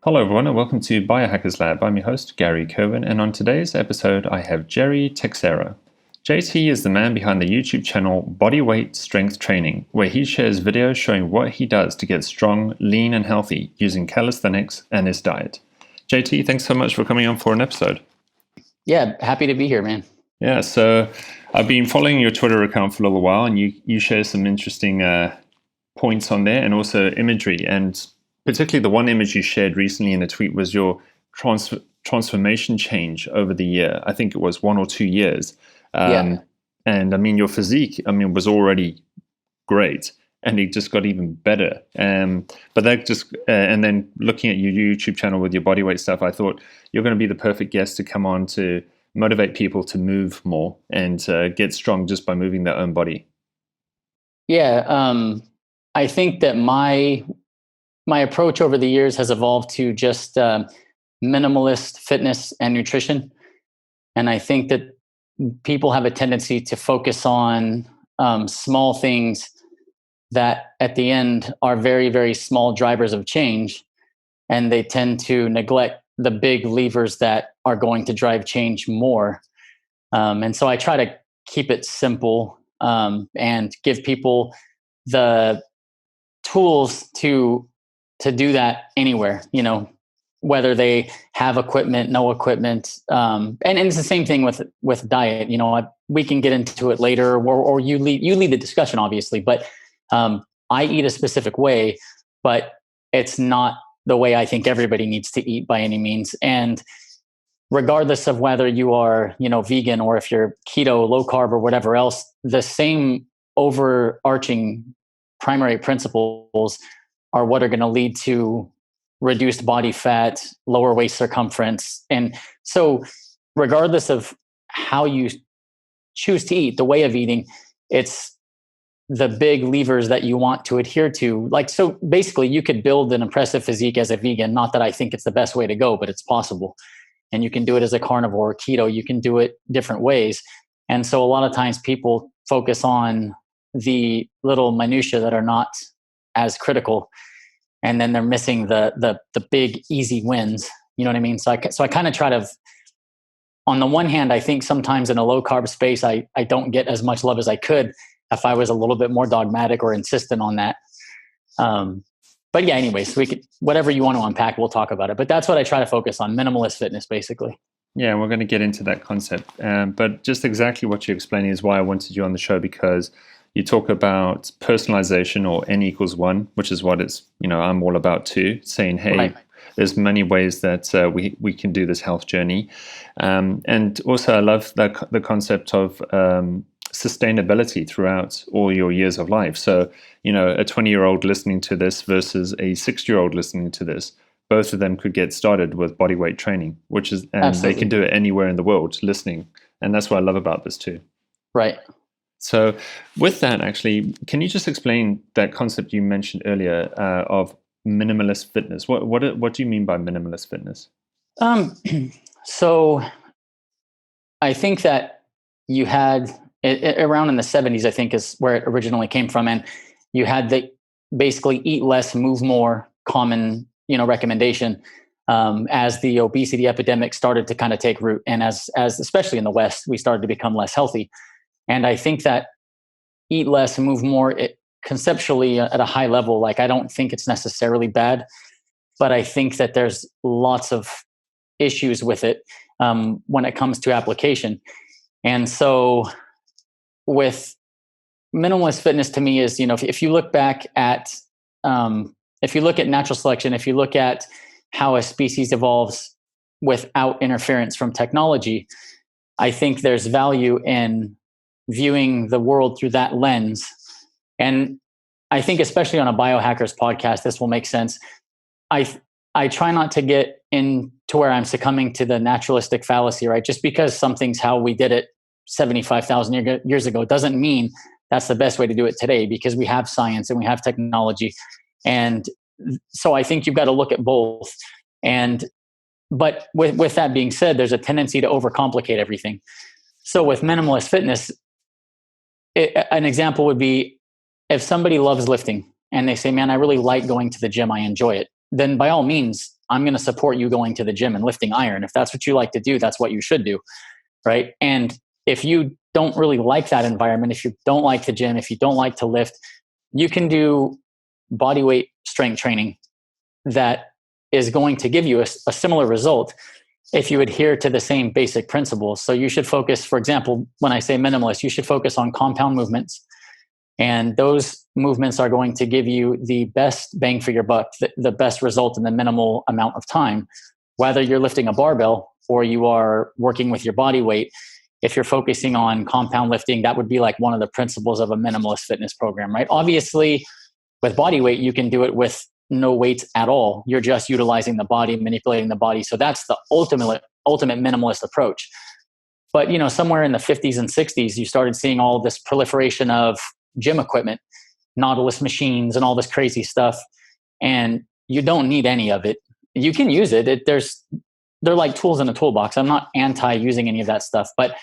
Hello, everyone, and welcome to Biohackers Lab. I'm your host, Gary Cohen, and on today's episode, I have Jerry Teixeira. JT is the man behind the YouTube channel Bodyweight Strength Training, where he shares videos showing what he does to get strong, lean, and healthy using calisthenics and his diet. JT, thanks so much for coming on for an episode. Yeah, happy to be here, man. Yeah, so I've been following your Twitter account for a little while, and you share some interesting points on there and also imagery. And particularly the one image you shared recently in a tweet was your transformation change over the year. I think it was 1 or 2 years. Yeah. And I mean, your physique, was already great, and it just got even better. But that just, and then looking at your YouTube channel with your bodyweight stuff, I thought you're going to be the perfect guest to come on to motivate people to move more and get strong just by moving their own body. Yeah. I think that my approach over the years has evolved to just minimalist fitness and nutrition. And I think that people have a tendency to focus on small things that at the end are very, very small drivers of change. And they tend to neglect the big levers that are going to drive change more. And so I try to keep it simple and give people the tools to do that anywhere, whether they have equipment, no equipment. And it's the same thing with diet. We can get into it later, or you lead the discussion, obviously, but I eat a specific way, but it's not the way I think everybody needs to eat by any means. And regardless of whether you are, vegan, or if you're keto, low carb, or whatever else, the same overarching primary principles are what are going to lead to reduced body fat, lower waist circumference. And so regardless of how you choose to eat, the way of eating, it's the big levers that you want to adhere to. So basically you could build an impressive physique as a vegan. Not that I think it's the best way to go, but it's possible. And you can do it as a carnivore or keto. You can do it different ways. And so a lot of times people focus on the little minutia that are not as critical, and then they're missing the big easy wins. You know what I mean? So I kind of try to, on the one hand, I think sometimes in a low carb space, I don't get as much love as I could if I was a little bit more dogmatic or insistent on that. But yeah, anyways, we could, whatever you want to unpack, we'll talk about it. But that's what I try to focus on: minimalist fitness, basically. Yeah, we're going to get into that concept. But just exactly what you're explaining is why I wanted you on the show, because you talk about personalization, or N=1, which is what it's, I'm all about too, saying, hey, right, there's many ways that we can do this health journey. And also I love the concept of sustainability throughout all your years of life. So, a 20-year-old listening to this versus a 60-year-old listening to this, both of them could get started with bodyweight training, and Absolutely. They can do it anywhere in the world listening. And that's what I love about this too. Right. So with that, actually, can you just explain that concept you mentioned earlier of minimalist fitness? What do you mean by minimalist fitness? So I think that you had around in the 70s, I think is where it originally came from. And you had the basically eat less, move more common, recommendation as the obesity epidemic started to kind of take root. And as especially in the West, we started to become less healthy. And I think that eat less and move more, conceptually at a high level, I don't think it's necessarily bad, but I think that there's lots of issues with it when it comes to application. And so with minimalist fitness, to me, is, if you look back at, if you look at natural selection, if you look at how a species evolves without interference from technology, I think there's value in viewing the world through that lens. And I think especially on a Biohackers podcast, this will make sense. I try not to get into where I'm succumbing to the naturalistic fallacy, right? Just because something's how we did it 75,000 years ago doesn't mean that's the best way to do it today, because we have science and we have technology. And so I think you've got to look at both. But with that being said, there's a tendency to overcomplicate everything. So with minimalist fitness, an example would be if somebody loves lifting and they say, man, I really like going to the gym, I enjoy it, then by all means, I'm going to support you going to the gym and lifting iron. If that's what you like to do, that's what you should do. Right. And if you don't really like that environment, if you don't like the gym, if you don't like to lift, you can do body weight strength training that is going to give you a similar result if you adhere to the same basic principles. So you should focus, for example, when I say minimalist, you should focus on compound movements. And those movements are going to give you the best bang for your buck, the best result in the minimal amount of time. Whether you're lifting a barbell or you are working with your body weight, if you're focusing on compound lifting, that would be like one of the principles of a minimalist fitness program, right? Obviously, with body weight, you can do it with no weights at all. You're just utilizing the body, manipulating the body. So that's the ultimate minimalist approach. But somewhere in the 50s and 60s, you started seeing all this proliferation of gym equipment, Nautilus machines, and all this crazy stuff. And you don't need any of it. You can use it. They're like tools in a toolbox. I'm not anti using any of that stuff, but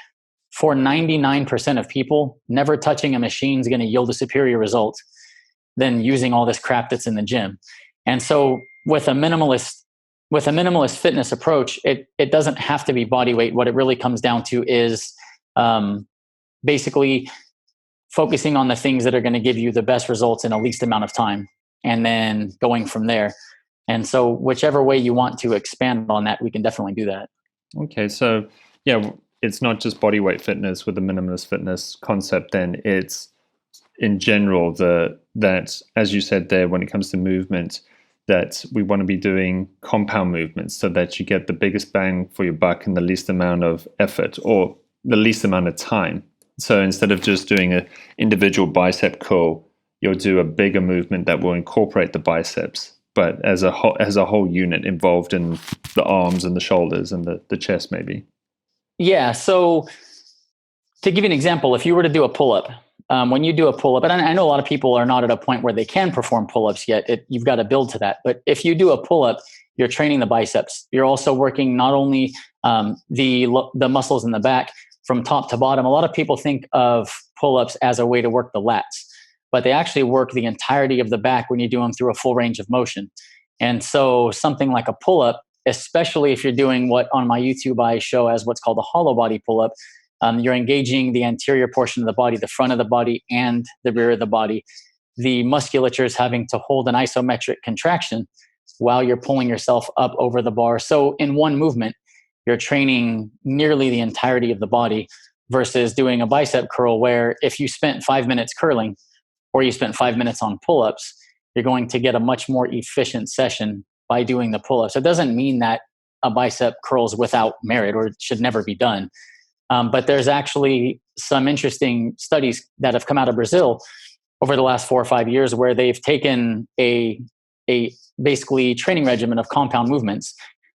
for 99% of people, never touching a machine is going to yield a superior result than using all this crap that's in the gym. And so with a minimalist fitness approach, it doesn't have to be body weight. What it really comes down to is basically focusing on the things that are going to give you the best results in the least amount of time, and then going from there. And so whichever way you want to expand on that, we can definitely do that. Okay, so yeah, it's not just body weight fitness with the minimalist fitness concept, then it's in general that, as you said there, when it comes to movement, that we want to be doing compound movements so that you get the biggest bang for your buck in the least amount of effort or the least amount of time. So instead of just doing an individual bicep curl, you'll do a bigger movement that will incorporate the biceps, but as a whole unit involved in the arms and the shoulders and the chest maybe. Yeah. So to give you an example, if you were to do a pull-up, when you do a pull-up, and I know a lot of people are not at a point where they can perform pull-ups yet. You've got to build to that. But if you do a pull-up, you're training the biceps. You're also working not only the muscles in the back from top to bottom. A lot of people think of pull-ups as a way to work the lats, but they actually work the entirety of the back when you do them through a full range of motion. And so something like a pull-up, especially if you're doing what on my YouTube I show as what's called a hollow body pull-up, you're engaging the anterior portion of the body, the front of the body, and the rear of the body. The musculature is having to hold an isometric contraction while you're pulling yourself up over the bar. So in one movement, you're training nearly the entirety of the body versus doing a bicep curl where if you spent 5 minutes curling or you spent 5 minutes on pull-ups, you're going to get a much more efficient session by doing the pull-ups. It doesn't mean that a bicep curl is without merit or should never be done. But there's actually some interesting studies that have come out of Brazil over the last 4 or 5 years where they've taken a basically training regimen of compound movements.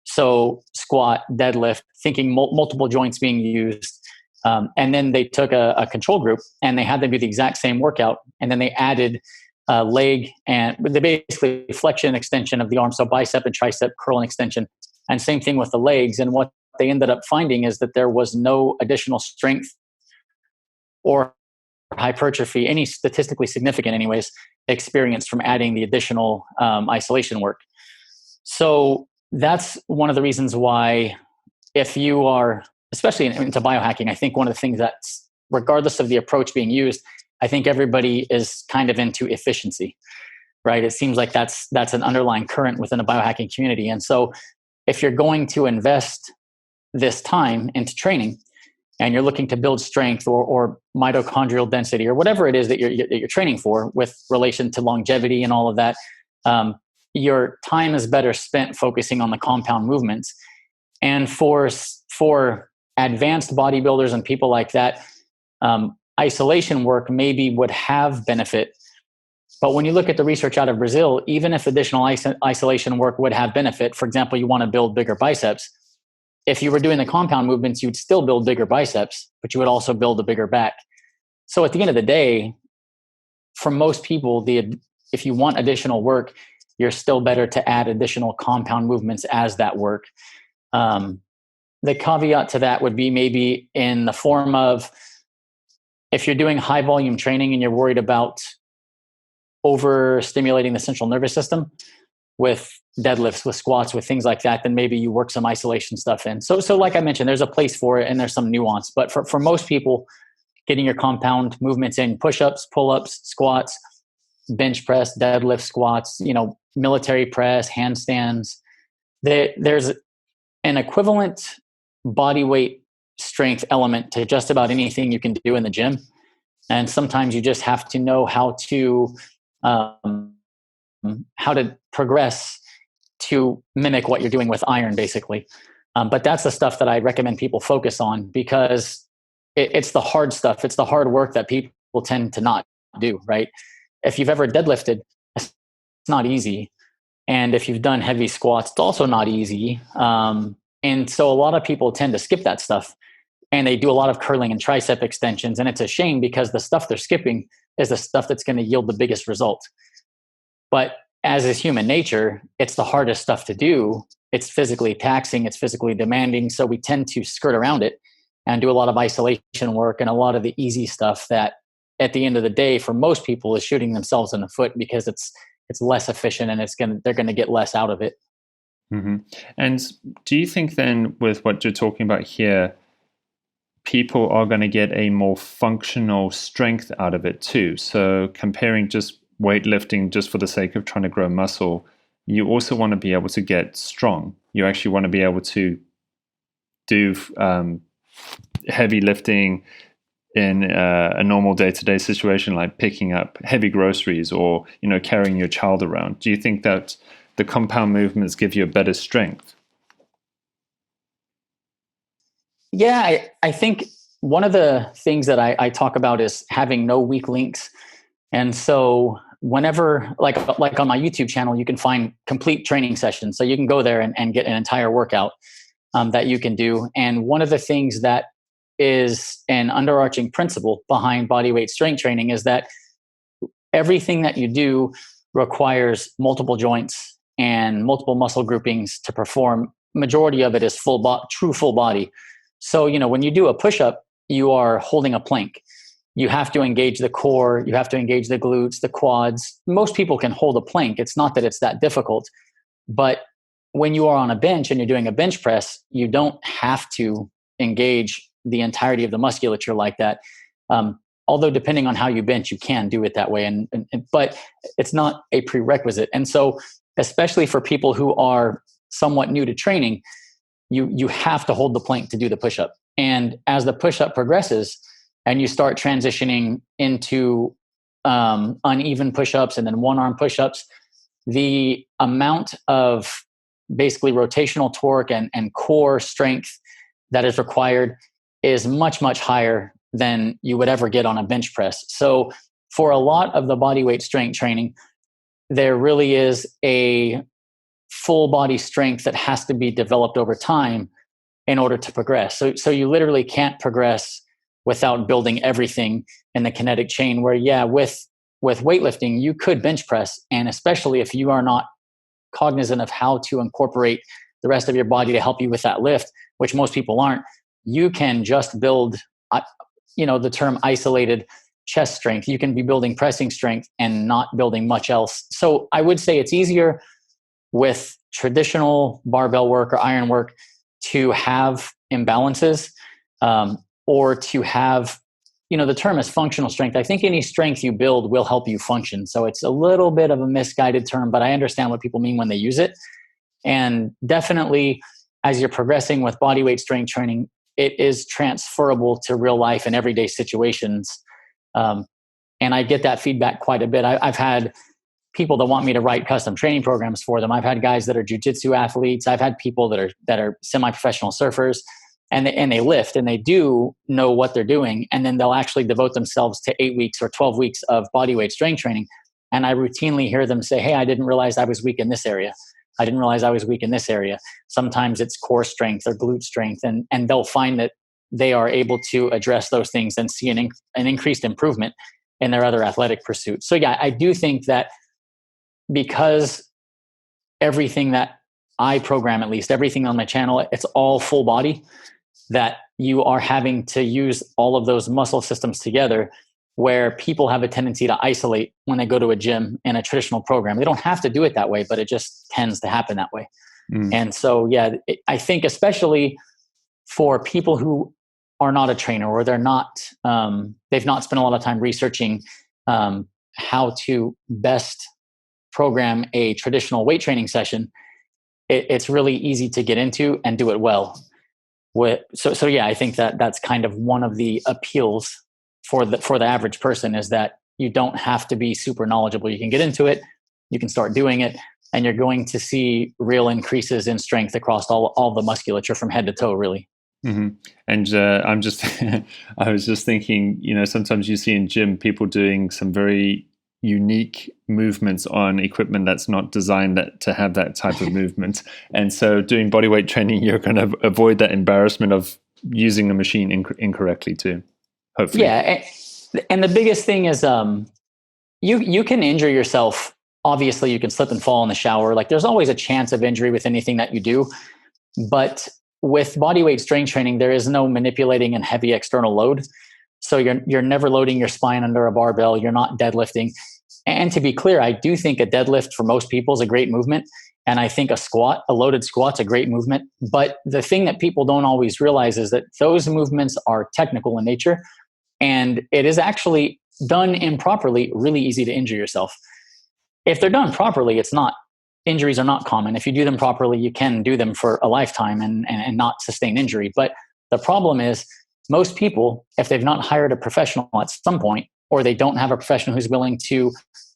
So squat, deadlift, thinking multiple joints being used. And then they took a control group and they had them do the exact same workout. And then they added leg and they basically flexion extension of the arm. So bicep and tricep curl and extension. And same thing with the legs. And what they ended up finding is that there was no additional strength or hypertrophy, any statistically significant anyways, experienced from adding the additional isolation work. So that's one of the reasons why if you are, especially into biohacking, I think one of the things that's, regardless of the approach being used, I think everybody is kind of into efficiency, right? It seems like that's an underlying current within the biohacking community. And so if you're going to invest this time into training and you're looking to build strength or mitochondrial density or whatever it is that you're training for with relation to longevity and all of that, your time is better spent focusing on the compound movements. And for advanced bodybuilders and people like that, isolation work maybe would have benefit. But when you look at the research out of Brazil, even if additional isolation work would have benefit, for example, you want to build bigger biceps. If you were doing the compound movements, you'd still build bigger biceps, but you would also build a bigger back. So at the end of the day, for most people, if you want additional work, you're still better to add additional compound movements as that work. The caveat to that would be maybe in the form of if you're doing high volume training and you're worried about overstimulating the central nervous system, with deadlifts, with squats, with things like that, then maybe you work some isolation stuff in. So like I mentioned, there's a place for it and there's some nuance. But for most people, getting your compound movements in, push-ups, pull-ups, squats, bench press, deadlift, squats, military press, handstands, there's an equivalent body weight strength element to just about anything you can do in the gym. And sometimes you just have to know how to progress to mimic what you're doing with iron, basically. But that's the stuff that I recommend people focus on, because it's the hard stuff. It's the hard work that people tend to not do, right? If you've ever deadlifted, it's not easy. And if you've done heavy squats, it's also not easy. And so a lot of people tend to skip that stuff, and they do a lot of curling and tricep extensions. And it's a shame, because the stuff they're skipping is the stuff that's going to yield the biggest result. But as is human nature, it's the hardest stuff to do. It's physically taxing, it's physically demanding. So we tend to skirt around it and do a lot of isolation work and a lot of the easy stuff that at the end of the day, for most people, is shooting themselves in the foot, because it's less efficient and they're going to get less out of it. Mm-hmm. And do you think then, with what you're talking about here, people are going to get a more functional strength out of it too? So comparing just weightlifting just for the sake of trying to grow muscle, you also want to be able to get strong. You actually want to be able to do heavy lifting in a normal day-to-day situation, like picking up heavy groceries or carrying your child around. Do you think that the compound movements give you a better strength? Yeah, I think one of the things that I talk about is having no weak links. And so whenever, like on my YouTube channel, you can find complete training sessions. So you can go there and get an entire workout that you can do. And one of the things that is an underarching principle behind bodyweight strength training is that everything that you do requires multiple joints and multiple muscle groupings to perform. Majority of it is true full body. So, when you do a push-up, you are holding a plank. You have to engage the core. You have to engage the glutes, the quads. Most people can hold a plank. It's not that it's that difficult. But when you are on a bench and you're doing a bench press, you don't have to engage the entirety of the musculature like that. Although depending on how you bench, you can do it that way. But it's not a prerequisite. And so, especially for people who are somewhat new to training, you have to hold the plank to do the push-up. And as the push-up progresses and you start transitioning into uneven push-ups and then one-arm push-ups, the amount of basically rotational torque and core strength that is required is much, much higher than you would ever get on a bench press. So for a lot of the bodyweight strength training, there really is a full body strength that has to be developed over time in order to progress. So you literally can't progress without building everything in the kinetic chain, where with weightlifting, you could bench press. And especially if you are not cognizant of how to incorporate the rest of your body to help you with that lift, which most people aren't, you can just build, the term isolated chest strength. You can be building pressing strength and not building much else. So I would say it's easier with traditional barbell work or iron work to have imbalances, or to have, the term is functional strength. I think any strength you build will help you function. So it's a little bit of a misguided term, but I understand what people mean when they use it. And definitely, as you're progressing with bodyweight strength training, it is transferable to real life and everyday situations. And I get that feedback quite a bit. I've had people that want me to write custom training programs for them. I've had guys that are jiu-jitsu athletes. I've had people that are semi-professional surfers, and they lift and they do know what they're doing. And then they'll actually devote themselves to 8 weeks or 12 weeks of bodyweight strength training. And I routinely hear them say, "Hey, I didn't realize I was weak in this area. I didn't realize I was weak in this area." Sometimes it's core strength or glute strength. And they'll find that they are able to address those things and see an increased improvement in their other athletic pursuits. So yeah, I do think that because everything that I program, at least everything on my channel, it's all full body, that you are having to use all of those muscle systems together. where people have a tendency to isolate when they go to a gym in a traditional program. They don't have to do it that way, but it just tends to happen that way. And so, yeah, I think especially for people who are not a trainer, or they've not spent a lot of time researching how to best program a traditional weight training session, it's really easy to get into and do it well. So yeah, I think that's kind of one of the appeals for the average person, is that you don't have to be super knowledgeable. You can get into it, you can start doing it, and you're going to see real increases in strength across all the musculature from head to toe, really. Mm-hmm. And I was just thinking, sometimes you see in gym people doing some very unique movements on equipment that's not designed to have that type of movement. And so doing bodyweight training, you're going to avoid that embarrassment of using a machine incorrectly too, hopefully. Yeah. And the biggest thing is you can injure yourself. Obviously, you can slip and fall in the shower. Like, there's always a chance of injury with anything that you do. But with bodyweight strength training, there is no manipulating and heavy external load. So you're never loading your spine under a barbell. You're not deadlifting. And to be clear, I do think a deadlift for most people is a great movement. And I think a loaded squat's a great movement. But the thing that people don't always realize is that those movements are technical in nature. And it is actually, done improperly, really easy to injure yourself. If they're done properly, injuries are not common. If you do them properly, you can do them for a lifetime and not sustain injury. But the problem is, most people, if they've not hired a professional at some point, or they don't have a professional who's willing to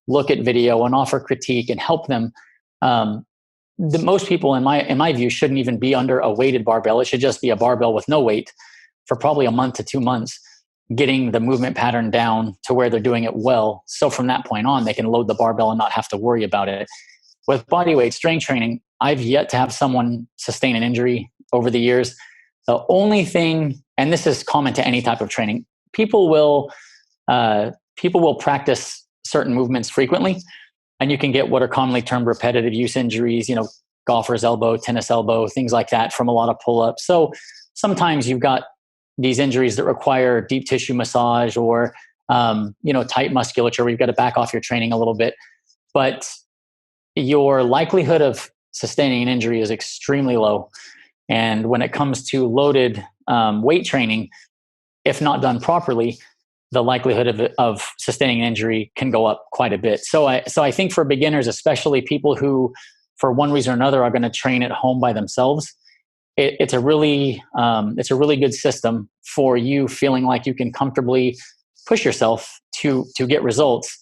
look at video and offer critique and help them, most people, in my view, shouldn't even be under a weighted barbell. It should just be a barbell with no weight for probably a month to 2 months, getting the movement pattern down to where they're doing it well. So from that point on, they can load the barbell and not have to worry about it. With bodyweight strength training, I've yet to have someone sustain an injury over the years. The only thing, and this is common to any type of training, people will practice certain movements frequently, and you can get what are commonly termed repetitive use injuries, golfer's elbow, tennis elbow, things like that from a lot of pull-ups. So sometimes you've got these injuries that require deep tissue massage or tight musculature where you've got to back off your training a little bit. But your likelihood of sustaining an injury is extremely low. And when it comes to loaded weight training, if not done properly, the likelihood of sustaining an injury can go up quite a bit. So I think for beginners, especially people who, for one reason or another, are going to train at home by themselves, it's a really good system for you feeling like you can comfortably push yourself to get results,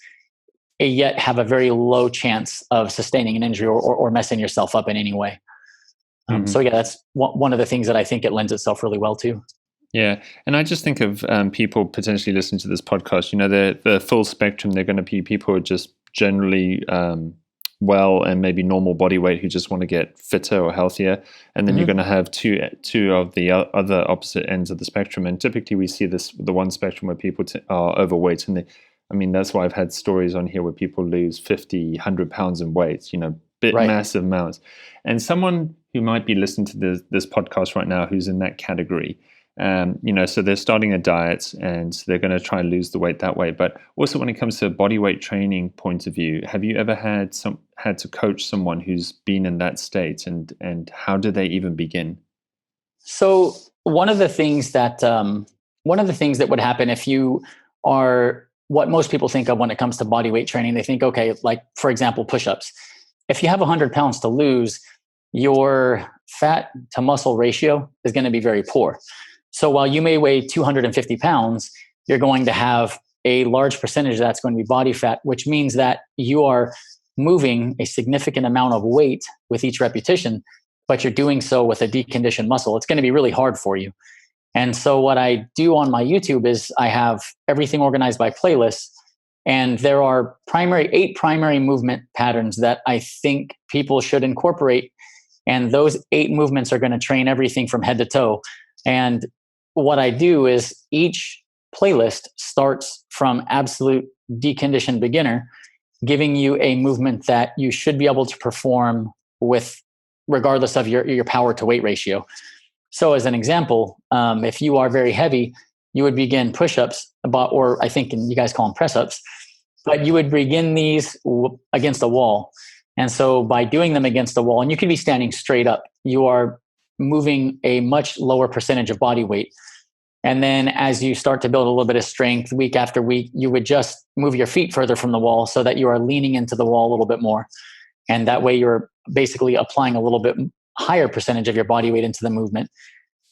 yet have a very low chance of sustaining an injury or messing yourself up in any way. So yeah, that's one of the things that I think it lends itself really well to. Yeah. And I just think of people potentially listening to this podcast, the full spectrum. They're going to be people who are just generally well and maybe normal body weight who just want to get fitter or healthier. And then you're going to have two of the other opposite ends of the spectrum. And typically we see the one spectrum where people are overweight. And that's why I've had stories on here where people lose 50, 100 pounds in weight, massive amounts. And someone who might be listening to this podcast right now who's in that category, so they're starting a diet and they're going to try and lose the weight that way. But also when it comes to a body weight training point of view, have you ever had to coach someone who's been in that state, and how do they even begin? So one of the things that would happen if you are what most people think of when it comes to body weight training, they think, okay, like for example, push-ups. If you have 100 pounds to lose, your fat to muscle ratio is going to be very poor. So while you may weigh 250 pounds, you're going to have a large percentage that's going to be body fat, which means that you are moving a significant amount of weight with each repetition, but you're doing so with a deconditioned muscle. It's going to be really hard for you. And so what I do on my YouTube is I have everything organized by playlists, and there are 8 primary movement patterns that I think people should incorporate. And those 8 movements are going to train everything from head to toe. And what I do is each playlist starts from absolute deconditioned beginner, giving you a movement that you should be able to perform with regardless of your power to weight ratio. So as an example, if you are very heavy, you would begin push-ups, or I think you guys call them press-ups, but you would begin these against a wall. And so by doing them against the wall, and you could be standing straight up, you are moving a much lower percentage of body weight. And then as you start to build a little bit of strength week after week, you would just move your feet further from the wall so that you are leaning into the wall a little bit more. And that way you're basically applying a little bit higher percentage of your body weight into the movement.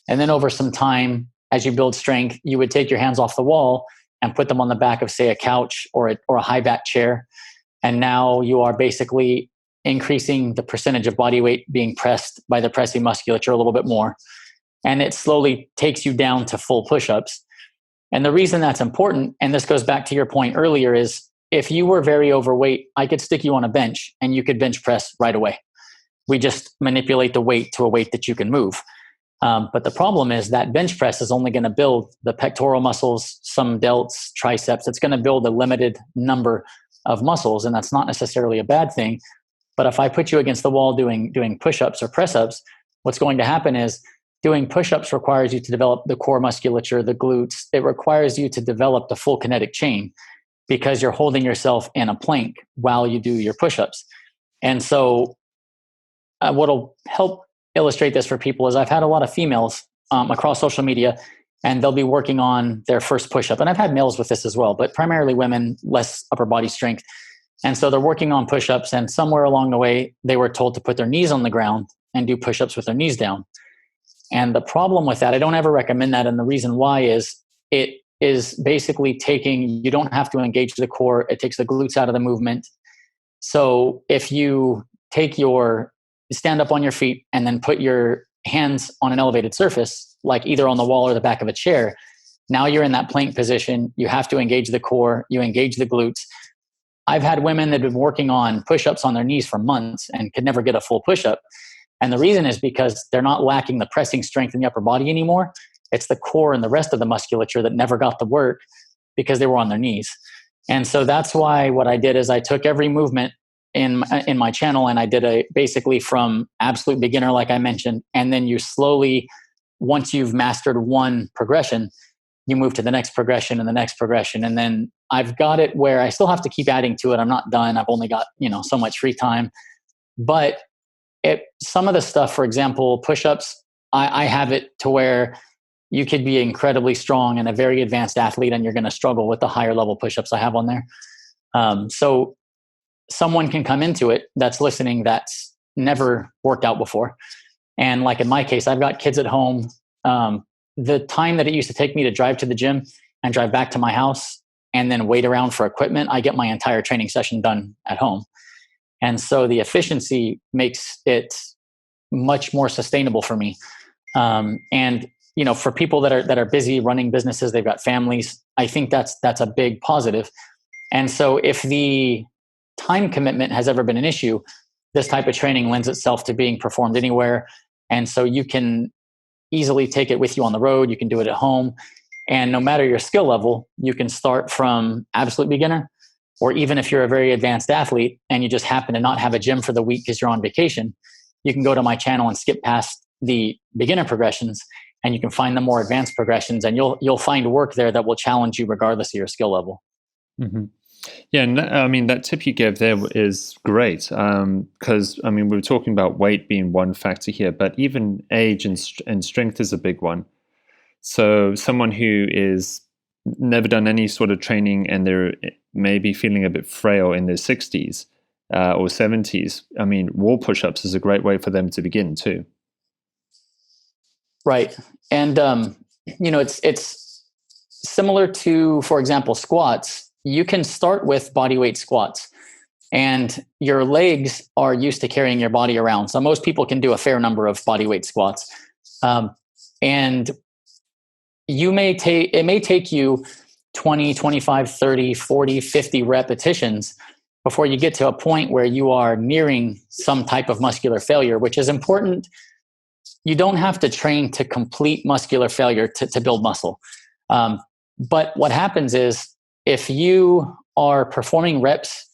And then over some time, as you build strength, you would take your hands off the wall and put them on the back of, say, a couch or a high back chair. And now you are basically increasing the percentage of body weight being pressed by the pressing musculature a little bit more. And it slowly takes you down to full push-ups. And the reason that's important, and this goes back to your point earlier, is if you were very overweight, I could stick you on a bench and you could bench press right away. We just manipulate the weight to a weight that you can move. But the problem is that bench press is only going to build the pectoral muscles, some delts, triceps. It's going to build a limited number of muscles, and that's not necessarily a bad thing. But if I put you against the wall doing push-ups or press-ups, what's going to happen is doing push-ups requires you to develop the core musculature, the glutes. It requires you to develop the full kinetic chain because you're holding yourself in a plank while you do your push-ups. And so what'll help illustrate this for people is I've had a lot of females across social media, and they'll be working on their first push-up. And I've had males with this as well, but primarily women, less upper body strength. And so they're working on push-ups, and somewhere along the way, they were told to put their knees on the ground and do push-ups with their knees down. And the problem with that, I don't ever recommend that. And the reason why is it is basically you don't have to engage the core. It takes the glutes out of the movement. So if you stand up on your feet and then put your hands on an elevated surface, like either on the wall or the back of a chair, now you're in that plank position. You have to engage the core. You engage the glutes. I've had women that have been working on push-ups on their knees for months and could never get a full push-up. And the reason is because they're not lacking the pressing strength in the upper body anymore. It's the core and the rest of the musculature that never got the work because they were on their knees. And so that's why what I did is I took every movement in my channel and I did basically from absolute beginner, like I mentioned, and then you slowly, once you've mastered one progression, you move to the next progression and the next progression. And then I've got it where I still have to keep adding to it. I'm not done. I've only got, so much free time. But some of the stuff, for example, push-ups, I have it to where you could be incredibly strong and a very advanced athlete and you're going to struggle with the higher level push-ups I have on there. So someone can come into it that's listening that's never worked out before. And like in my case, I've got kids at home. The time that it used to take me to drive to the gym and drive back to my house and then wait around for equipment, I get my entire training session done at home. And so the efficiency makes it much more sustainable for me. And for people that are busy running businesses, they've got families, I think that's a big positive. And so if the time commitment has ever been an issue, this type of training lends itself to being performed anywhere. And so you can easily take it with you on the road. You can do it at home. And no matter your skill level, you can start from absolute beginner, or even if you're a very advanced athlete and you just happen to not have a gym for the week because you're on vacation, you can go to my channel and skip past the beginner progressions and you can find the more advanced progressions, and you'll find work there that will challenge you regardless of your skill level. Mm-hmm. Yeah, and I mean, that tip you gave there is great because, we were talking about weight being one factor here, but even age and strength is a big one. So someone who is never done any sort of training and they're maybe feeling a bit frail in their 60s or 70s, wall push-ups is a great way for them to begin too. Right. And, it's similar to, for example, squats. You can start with bodyweight squats and your legs are used to carrying your body around. So most people can do a fair number of bodyweight squats. And it may take you 20, 25, 30, 40, 50 repetitions before you get to a point where you are nearing some type of muscular failure, which is important. You don't have to train to complete muscular failure to build muscle. But what happens is if you are performing reps,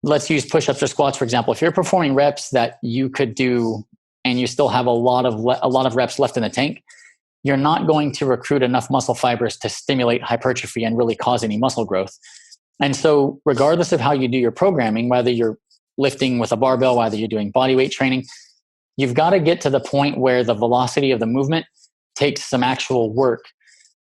let's use push-ups or squats, for example. If you're performing reps that you could do and you still have a lot of reps left in the tank, you're not going to recruit enough muscle fibers to stimulate hypertrophy and really cause any muscle growth. And so regardless of how you do your programming, whether you're lifting with a barbell, whether you're doing body weight training, you've got to get to the point where the velocity of the movement takes some actual work.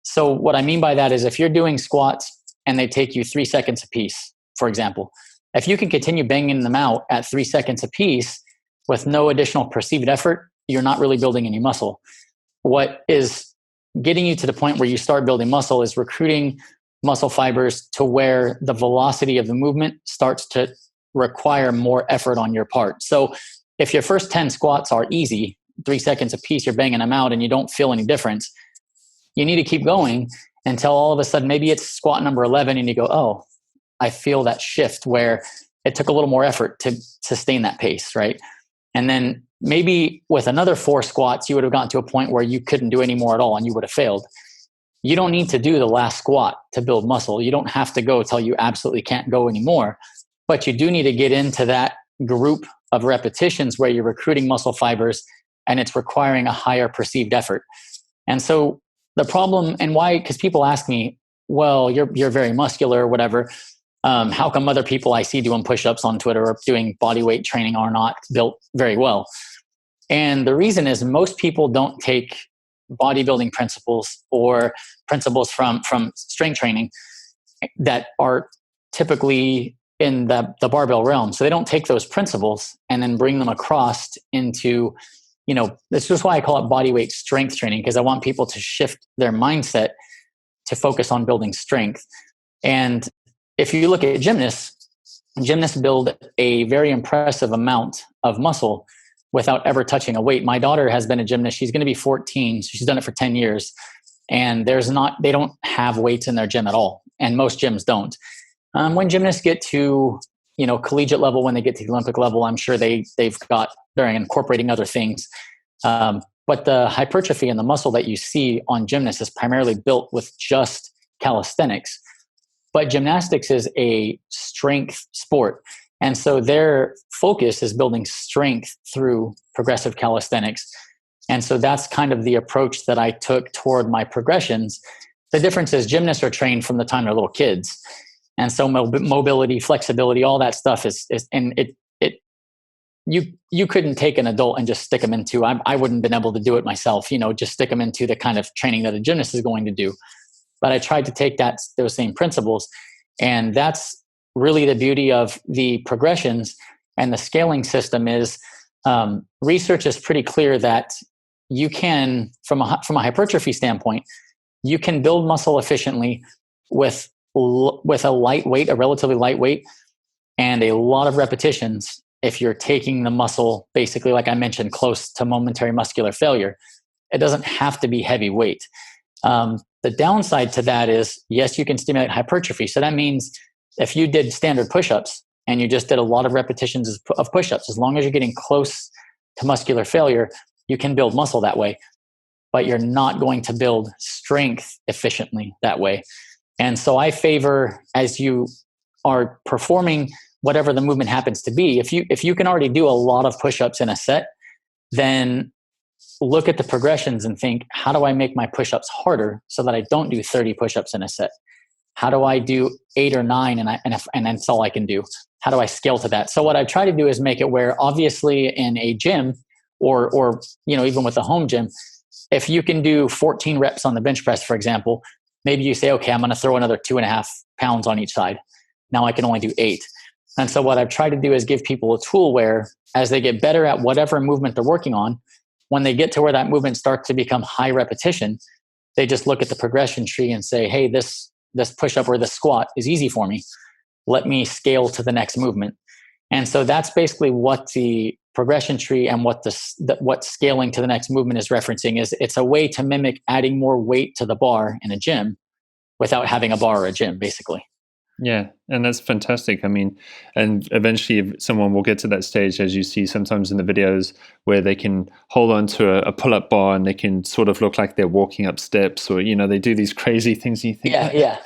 So what I mean by that is if you're doing squats and they take you 3 seconds a piece, for example, if you can continue banging them out at 3 seconds a piece with no additional perceived effort, you're not really building any muscle. What is getting you to the point where you start building muscle is recruiting muscle fibers to where the velocity of the movement starts to require more effort on your part. So if your first 10 squats are easy, 3 seconds a piece, you're banging them out and you don't feel any difference, you need to keep going until all of a sudden, maybe it's squat number 11 and you go, oh, I feel that shift where it took a little more effort to sustain that pace, right? And then maybe with another 4 squats, you would have gotten to a point where you couldn't do any more at all and you would have failed. You don't need to do the last squat to build muscle. You don't have to go till you absolutely can't go anymore, but you do need to get into that group of repetitions where you're recruiting muscle fibers and it's requiring a higher perceived effort. And so the problem, and why, because people ask me, well, you're very muscular or whatever. How come other people I see doing push-ups on Twitter or doing body weight training are not built very well? And the reason is most people don't take bodybuilding principles or principles from strength training that are typically in the barbell realm. So they don't take those principles and then bring them across into, that's just why I call it bodyweight strength training, because I want people to shift their mindset to focus on building strength. And if you look at gymnasts build a very impressive amount of muscle without ever touching a weight. My daughter has been a gymnast. She's going to be 14. So she's done it for 10 years. And they don't have weights in their gym at all. And most gyms don't. When gymnasts get to, collegiate level, when they get to the Olympic level, I'm sure they're incorporating other things. But the hypertrophy and the muscle that you see on gymnasts is primarily built with just calisthenics. But gymnastics is a strength sport. And so their focus is building strength through progressive calisthenics. And so that's kind of the approach that I took toward my progressions. The difference is gymnasts are trained from the time they're little kids. And so mobility, flexibility, all that stuff you couldn't take an adult and just stick them into, I wouldn't have been able to do it myself, just stick them into the kind of training that a gymnast is going to do. But I tried to take those same principles. And that's really the beauty of the progressions and the scaling system is research is pretty clear that you can, from a hypertrophy standpoint, you can build muscle efficiently with a relatively lightweight and a lot of repetitions if you're taking the muscle, basically, like I mentioned, close to momentary muscular failure. It doesn't have to be heavy weight. The downside to that is, yes, you can stimulate hypertrophy. So that means if you did standard push-ups and you just did a lot of repetitions of push-ups, as long as you're getting close to muscular failure, you can build muscle that way. But you're not going to build strength efficiently that way. And so I favor, as you are performing whatever the movement happens to be, if you can already do a lot of push-ups in a set, then look at the progressions and think, how do I make my push-ups harder so that I don't do 30 push-ups in a set? How do I do 8 or 9 and that's all I can do? How do I scale to that? So what I try to do is make it where obviously in a gym or even with a home gym, if you can do 14 reps on the bench press, for example, maybe you say, okay, I'm going to throw another 2.5 pounds on each side. Now I can only do 8. And so what I've tried to do is give people a tool where as they get better at whatever movement they're working on, when they get to where that movement starts to become high repetition, they just look at the progression tree and say, hey, this push-up or this squat is easy for me. Let me scale to the next movement. And so that's basically what the progression tree and what scaling to the next movement is referencing is. It's a way to mimic adding more weight to the bar in a gym without having a bar or a gym, basically. Yeah, and that's fantastic. I mean, and eventually someone will get to that stage, as you see sometimes in the videos, where they can hold on to a pull-up bar and they can sort of look like they're walking up steps, or, they do these crazy things. And you think, yeah.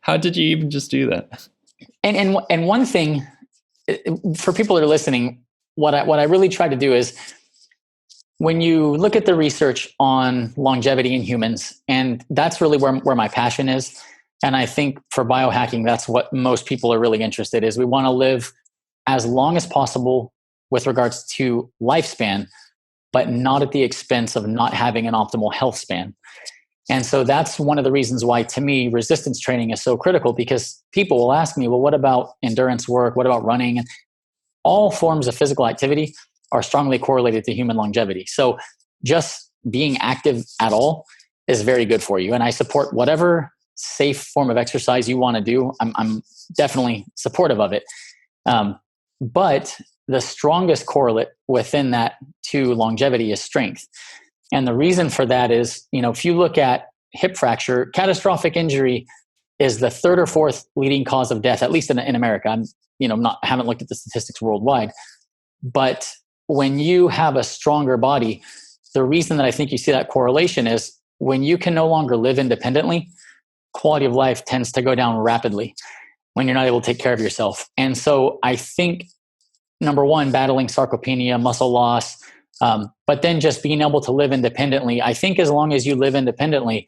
How did you even just do that? And one thing for people that are listening, what I really try to do is when you look at the research on longevity in humans, and that's really where my passion is. And I think for biohacking, that's what most people are really interested in, is we want to live as long as possible with regards to lifespan, but not at the expense of not having an optimal health span. And so that's one of the reasons why, to me, resistance training is so critical, because people will ask me, well, what about endurance work? What about running? And all forms of physical activity are strongly correlated to human longevity. So just being active at all is very good for you. And I support whatever safe form of exercise you want to do. I'm definitely supportive of it. But the strongest correlate within that to longevity is strength. And the reason for that is, if you look at hip fracture, catastrophic injury is the third or fourth leading cause of death, at least in America. Haven't looked at the statistics worldwide, but when you have a stronger body, the reason that I think you see that correlation is when you can no longer live independently, quality of life tends to go down rapidly when you're not able to take care of yourself. And so I think, number one, battling sarcopenia, muscle loss, but then just being able to live independently. I think as long as you live independently,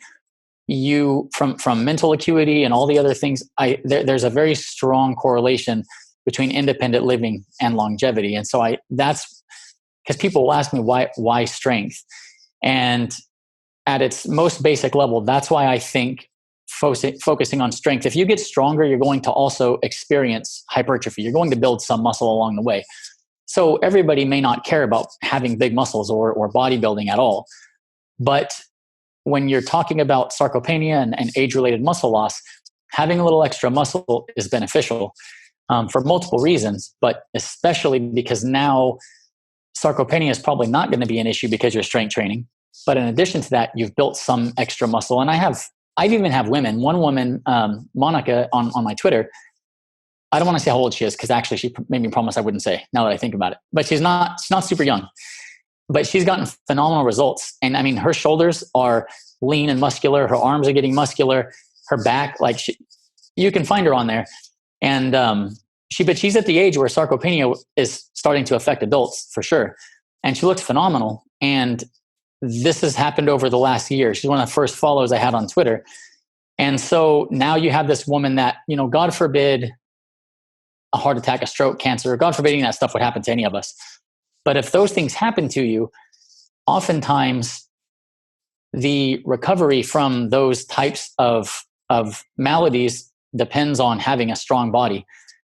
you from mental acuity and all the other things, there's a very strong correlation between independent living and longevity. And so that's because people will ask me why strength, and at its most basic level, that's why I think focusing on strength. If you get stronger, you're going to also experience hypertrophy. You're going to build some muscle along the way. So everybody may not care about having big muscles or bodybuilding at all. But when you're talking about sarcopenia and age-related muscle loss, having a little extra muscle is beneficial for multiple reasons, but especially because now sarcopenia is probably not going to be an issue because you're strength training. But in addition to that, you've built some extra muscle. And I even have women. One woman, Monica, on my Twitter, I don't want to say how old she is, because actually she made me promise I wouldn't say, now that I think about it. But she's not super young. But she's gotten phenomenal results. And I mean, her shoulders are lean and muscular. Her arms are getting muscular. Her back, you can find her on there. And but she's at the age where sarcopenia is starting to affect adults for sure. And she looks phenomenal. And this has happened over the last year. She's one of the first follows I had on Twitter. And so now you have this woman that, God forbid a heart attack, a stroke, cancer, God forbid any of that stuff would happen to any of us. But if those things happen to you, oftentimes the recovery from those types of maladies depends on having a strong body,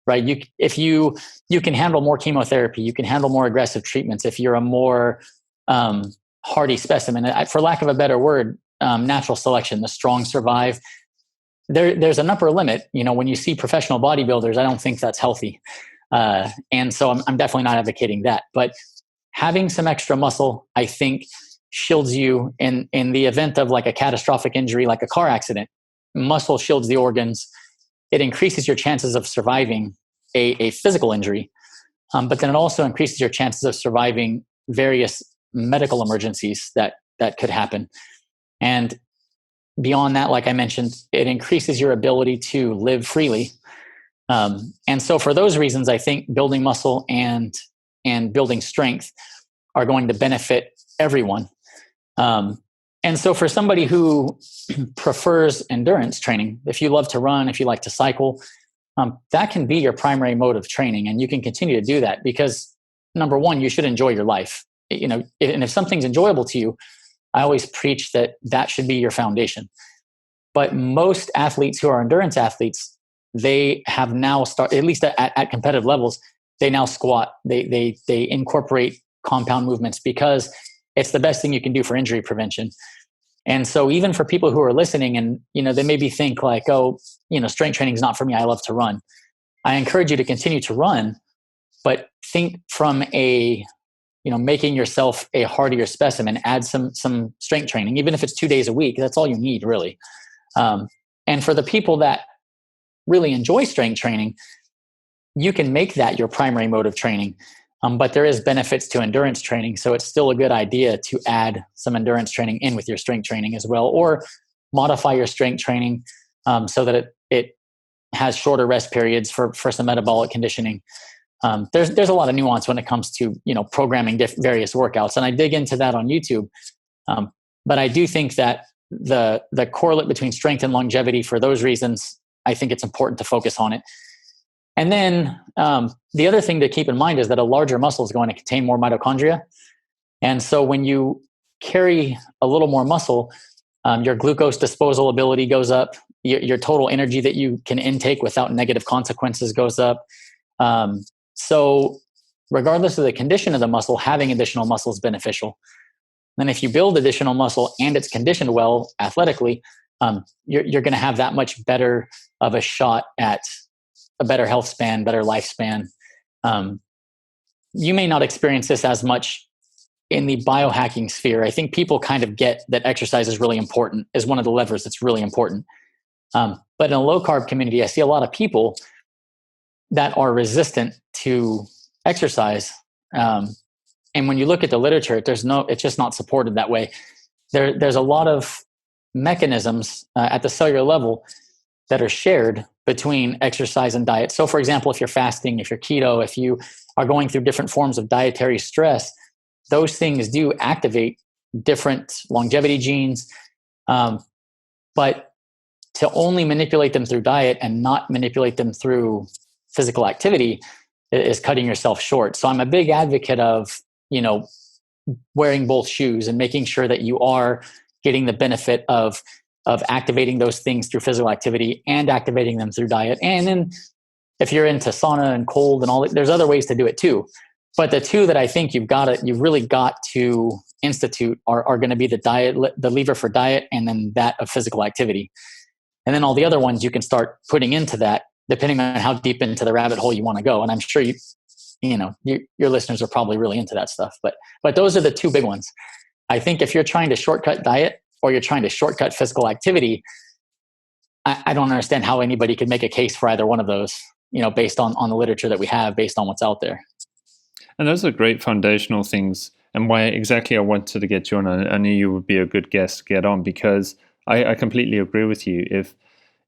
right? If you can handle more chemotherapy, you can handle more aggressive treatments. If you're a more hardy specimen, for lack of a better word, natural selection, the strong survive. There's an upper limit. When you see professional bodybuilders, I don't think that's healthy. And so I'm definitely not advocating that. But having some extra muscle, I think, shields you in the event of like a catastrophic injury, like a car accident. Muscle shields the organs. It increases your chances of surviving a physical injury. But then it also increases your chances of surviving various medical emergencies that could happen. And beyond that, like I mentioned, it increases your ability to live freely. And so for those reasons, I think building muscle and building strength are going to benefit everyone. And so for somebody who prefers endurance training, if you love to run, if you like to cycle, that can be your primary mode of training. And you can continue to do that because, number one, you should enjoy your life. And if something's enjoyable to you, I always preach that should be your foundation. But most athletes who are endurance athletes, they have now started, at least at competitive levels, they now squat. They incorporate compound movements because it's the best thing you can do for injury prevention. And so even for people who are listening and, they maybe think like, oh, strength training is not for me. I love to run. I encourage you to continue to run, but think from making yourself a hardier specimen, add some strength training, even if it's 2 days a week. That's all you need, really. And for the people that really enjoy strength training, you can make that your primary mode of training. But there is benefits to endurance training. So it's still a good idea to add some endurance training in with your strength training as well, or modify your strength training so that it has shorter rest periods for some metabolic conditioning. there's a lot of nuance when it comes to, programming various workouts. And I dig into that on YouTube. But I do think that the correlate between strength and longevity, for those reasons, I think it's important to focus on it. And then the other thing to keep in mind is that a larger muscle is going to contain more mitochondria. And so when you carry a little more muscle, your glucose disposal ability goes up. Your total energy that you can intake without negative consequences goes up. So regardless of the condition of the muscle, having additional muscle is beneficial. And if you build additional muscle and it's conditioned well athletically, you're going to have that much better of a shot at a better health span, better lifespan. You may not experience this as much in the biohacking sphere. I think people kind of get that exercise is really important, is one of the levers that's really important. But in a low carb community, I see a lot of people that are resistant to exercise. And when you look at the literature, it's just not supported that way. There's a lot of mechanisms at the cellular level that are shared between exercise and diet. So for example, if you're fasting, if you're keto, if you are going through different forms of dietary stress, those things do activate different longevity genes. But to only manipulate them through diet and not manipulate them through physical activity is cutting yourself short. So I'm a big advocate of, wearing both shoes and making sure that you are getting the benefit of activating those things through physical activity and activating them through diet. And then if you're into sauna and cold and all that, there's other ways to do it too. But the two that I think you've really got to institute are going to be the lever for diet, and then that of physical activity. And then all the other ones you can start putting into that, depending on how deep into the rabbit hole you want to go. And I'm sure your listeners are probably really into that stuff. But those are the two big ones. I think if you're trying to shortcut diet or you're trying to shortcut physical activity, I don't understand how anybody could make a case for either one of those, based on the literature that we have, based on what's out there. And those are great foundational things. And why exactly I wanted to get you on, I knew you would be a good guest to get on, because I completely agree with you. If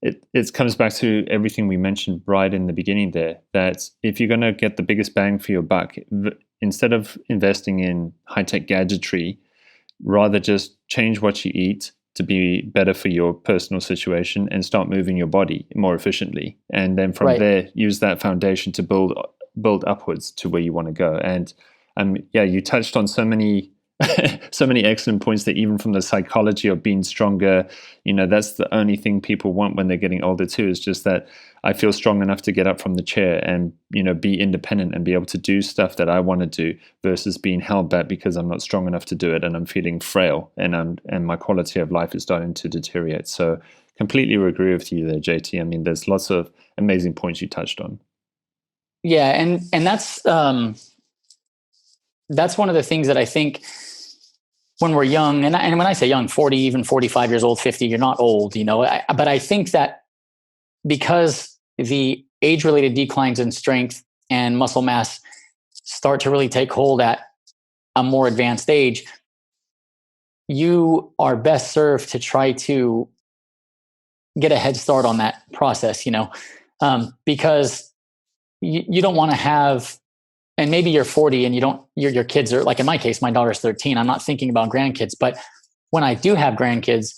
it comes back to everything we mentioned right in the beginning there, that if you're going to get the biggest bang for your buck, instead of investing in high-tech gadgetry, rather just change what you eat to be better for your personal situation and start moving your body more efficiently. And then from there, use that foundation to build upwards to where you want to go. And you touched on so many so many excellent points that even from the psychology of being stronger, that's the only thing people want when they're getting older too, is just that I feel strong enough to get up from the chair and, be independent and be able to do stuff that I want to do, versus being held back because I'm not strong enough to do it and I'm feeling frail and my quality of life is starting to deteriorate. So completely agree with you there, JT. I mean, there's lots of amazing points you touched on. Yeah. And that's one of the things that I think when we're young, and when I say young, 40, even 45 years old, 50, you're not old, but I think that because the age-related declines in strength and muscle mass start to really take hold at a more advanced age, you are best served to try to get a head start on that process, because you don't want to have. And maybe you're 40 and your kids are, like in my case, my daughter's 13. I'm not thinking about grandkids, but when I do have grandkids,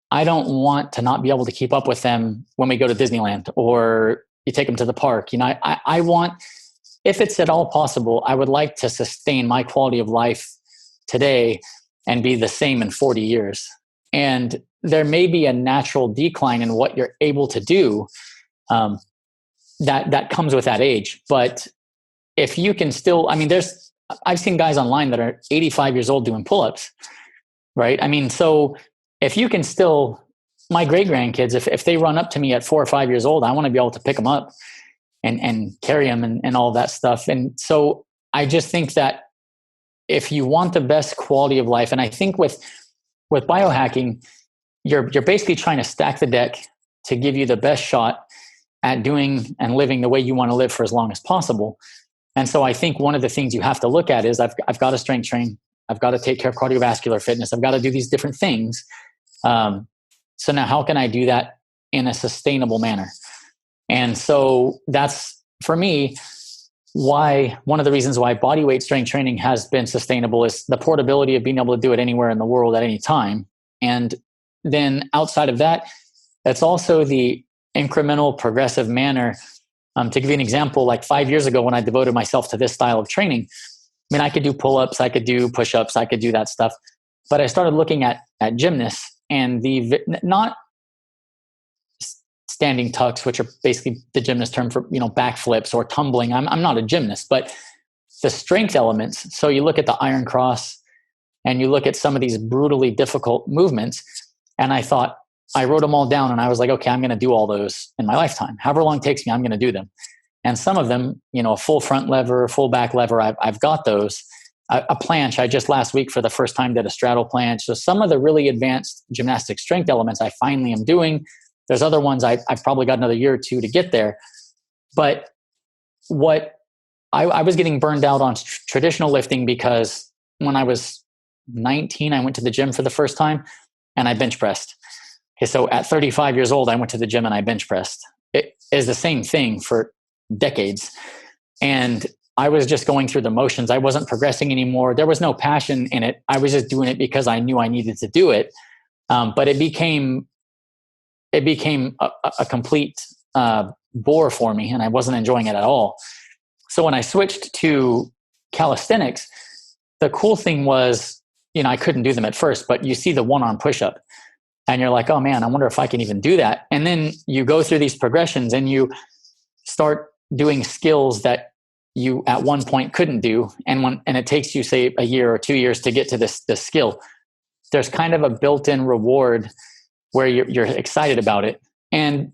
I don't want to not be able to keep up with them when we go to Disneyland or you take them to the park. I want, if it's at all possible, I would like to sustain my quality of life today and be the same in 40 years. And there may be a natural decline in what you're able to do that comes with that age. But if you can still, I've seen guys online that are 85 years old doing pull-ups, right? So if you can still, my great grandkids, if they run up to me at 4 or 5 years old, I want to be able to pick them up and carry them and all that stuff. And so I just think that if you want the best quality of life, and I think with biohacking, you're basically trying to stack the deck to give you the best shot at doing and living the way you want to live for as long as possible. And so I think one of the things you have to look at is I've got to strength train. I've got to take care of cardiovascular fitness. I've got to do these different things. So now how can I do that in a sustainable manner? And so that's, for me, one of the reasons why bodyweight strength training has been sustainable is the portability of being able to do it anywhere in the world at any time. And then outside of that, it's also the incremental progressive manner. To give you an example, like 5 years ago when I devoted myself to this style of training, I mean, I could do pull-ups, I could do push-ups, I could do that stuff. But I started looking at gymnasts and not standing tucks, which are basically the gymnast term for, backflips or tumbling. I'm not a gymnast, but the strength elements. So you look at the iron cross and you look at some of these brutally difficult movements. And I wrote them all down and I was like, okay, I'm going to do all those in my lifetime. However long it takes me, I'm going to do them. And some of them, a full front lever, full back lever, I've got those. A planche, I just last week for the first time did a straddle planche. So some of the really advanced gymnastic strength elements I finally am doing. There's other ones I've probably got another year or two to get there. But what I was getting burned out on traditional lifting because when I was 19, I went to the gym for the first time and I bench pressed. Okay, so at 35 years old, I went to the gym and I bench pressed. It is the same thing for decades. And I was just going through the motions. I wasn't progressing anymore. There was no passion in it. I was just doing it because I knew I needed to do it. But it became a complete bore for me, and I wasn't enjoying it at all. So when I switched to calisthenics, the cool thing was, I couldn't do them at first, but you see the one-arm push-up, and you're like, oh man, I wonder if I can even do that. And then you go through these progressions, and you start doing skills that you at one point couldn't do, and it takes you, say, a year or 2 years to get to this skill. There's kind of a built-in reward where you're excited about it. And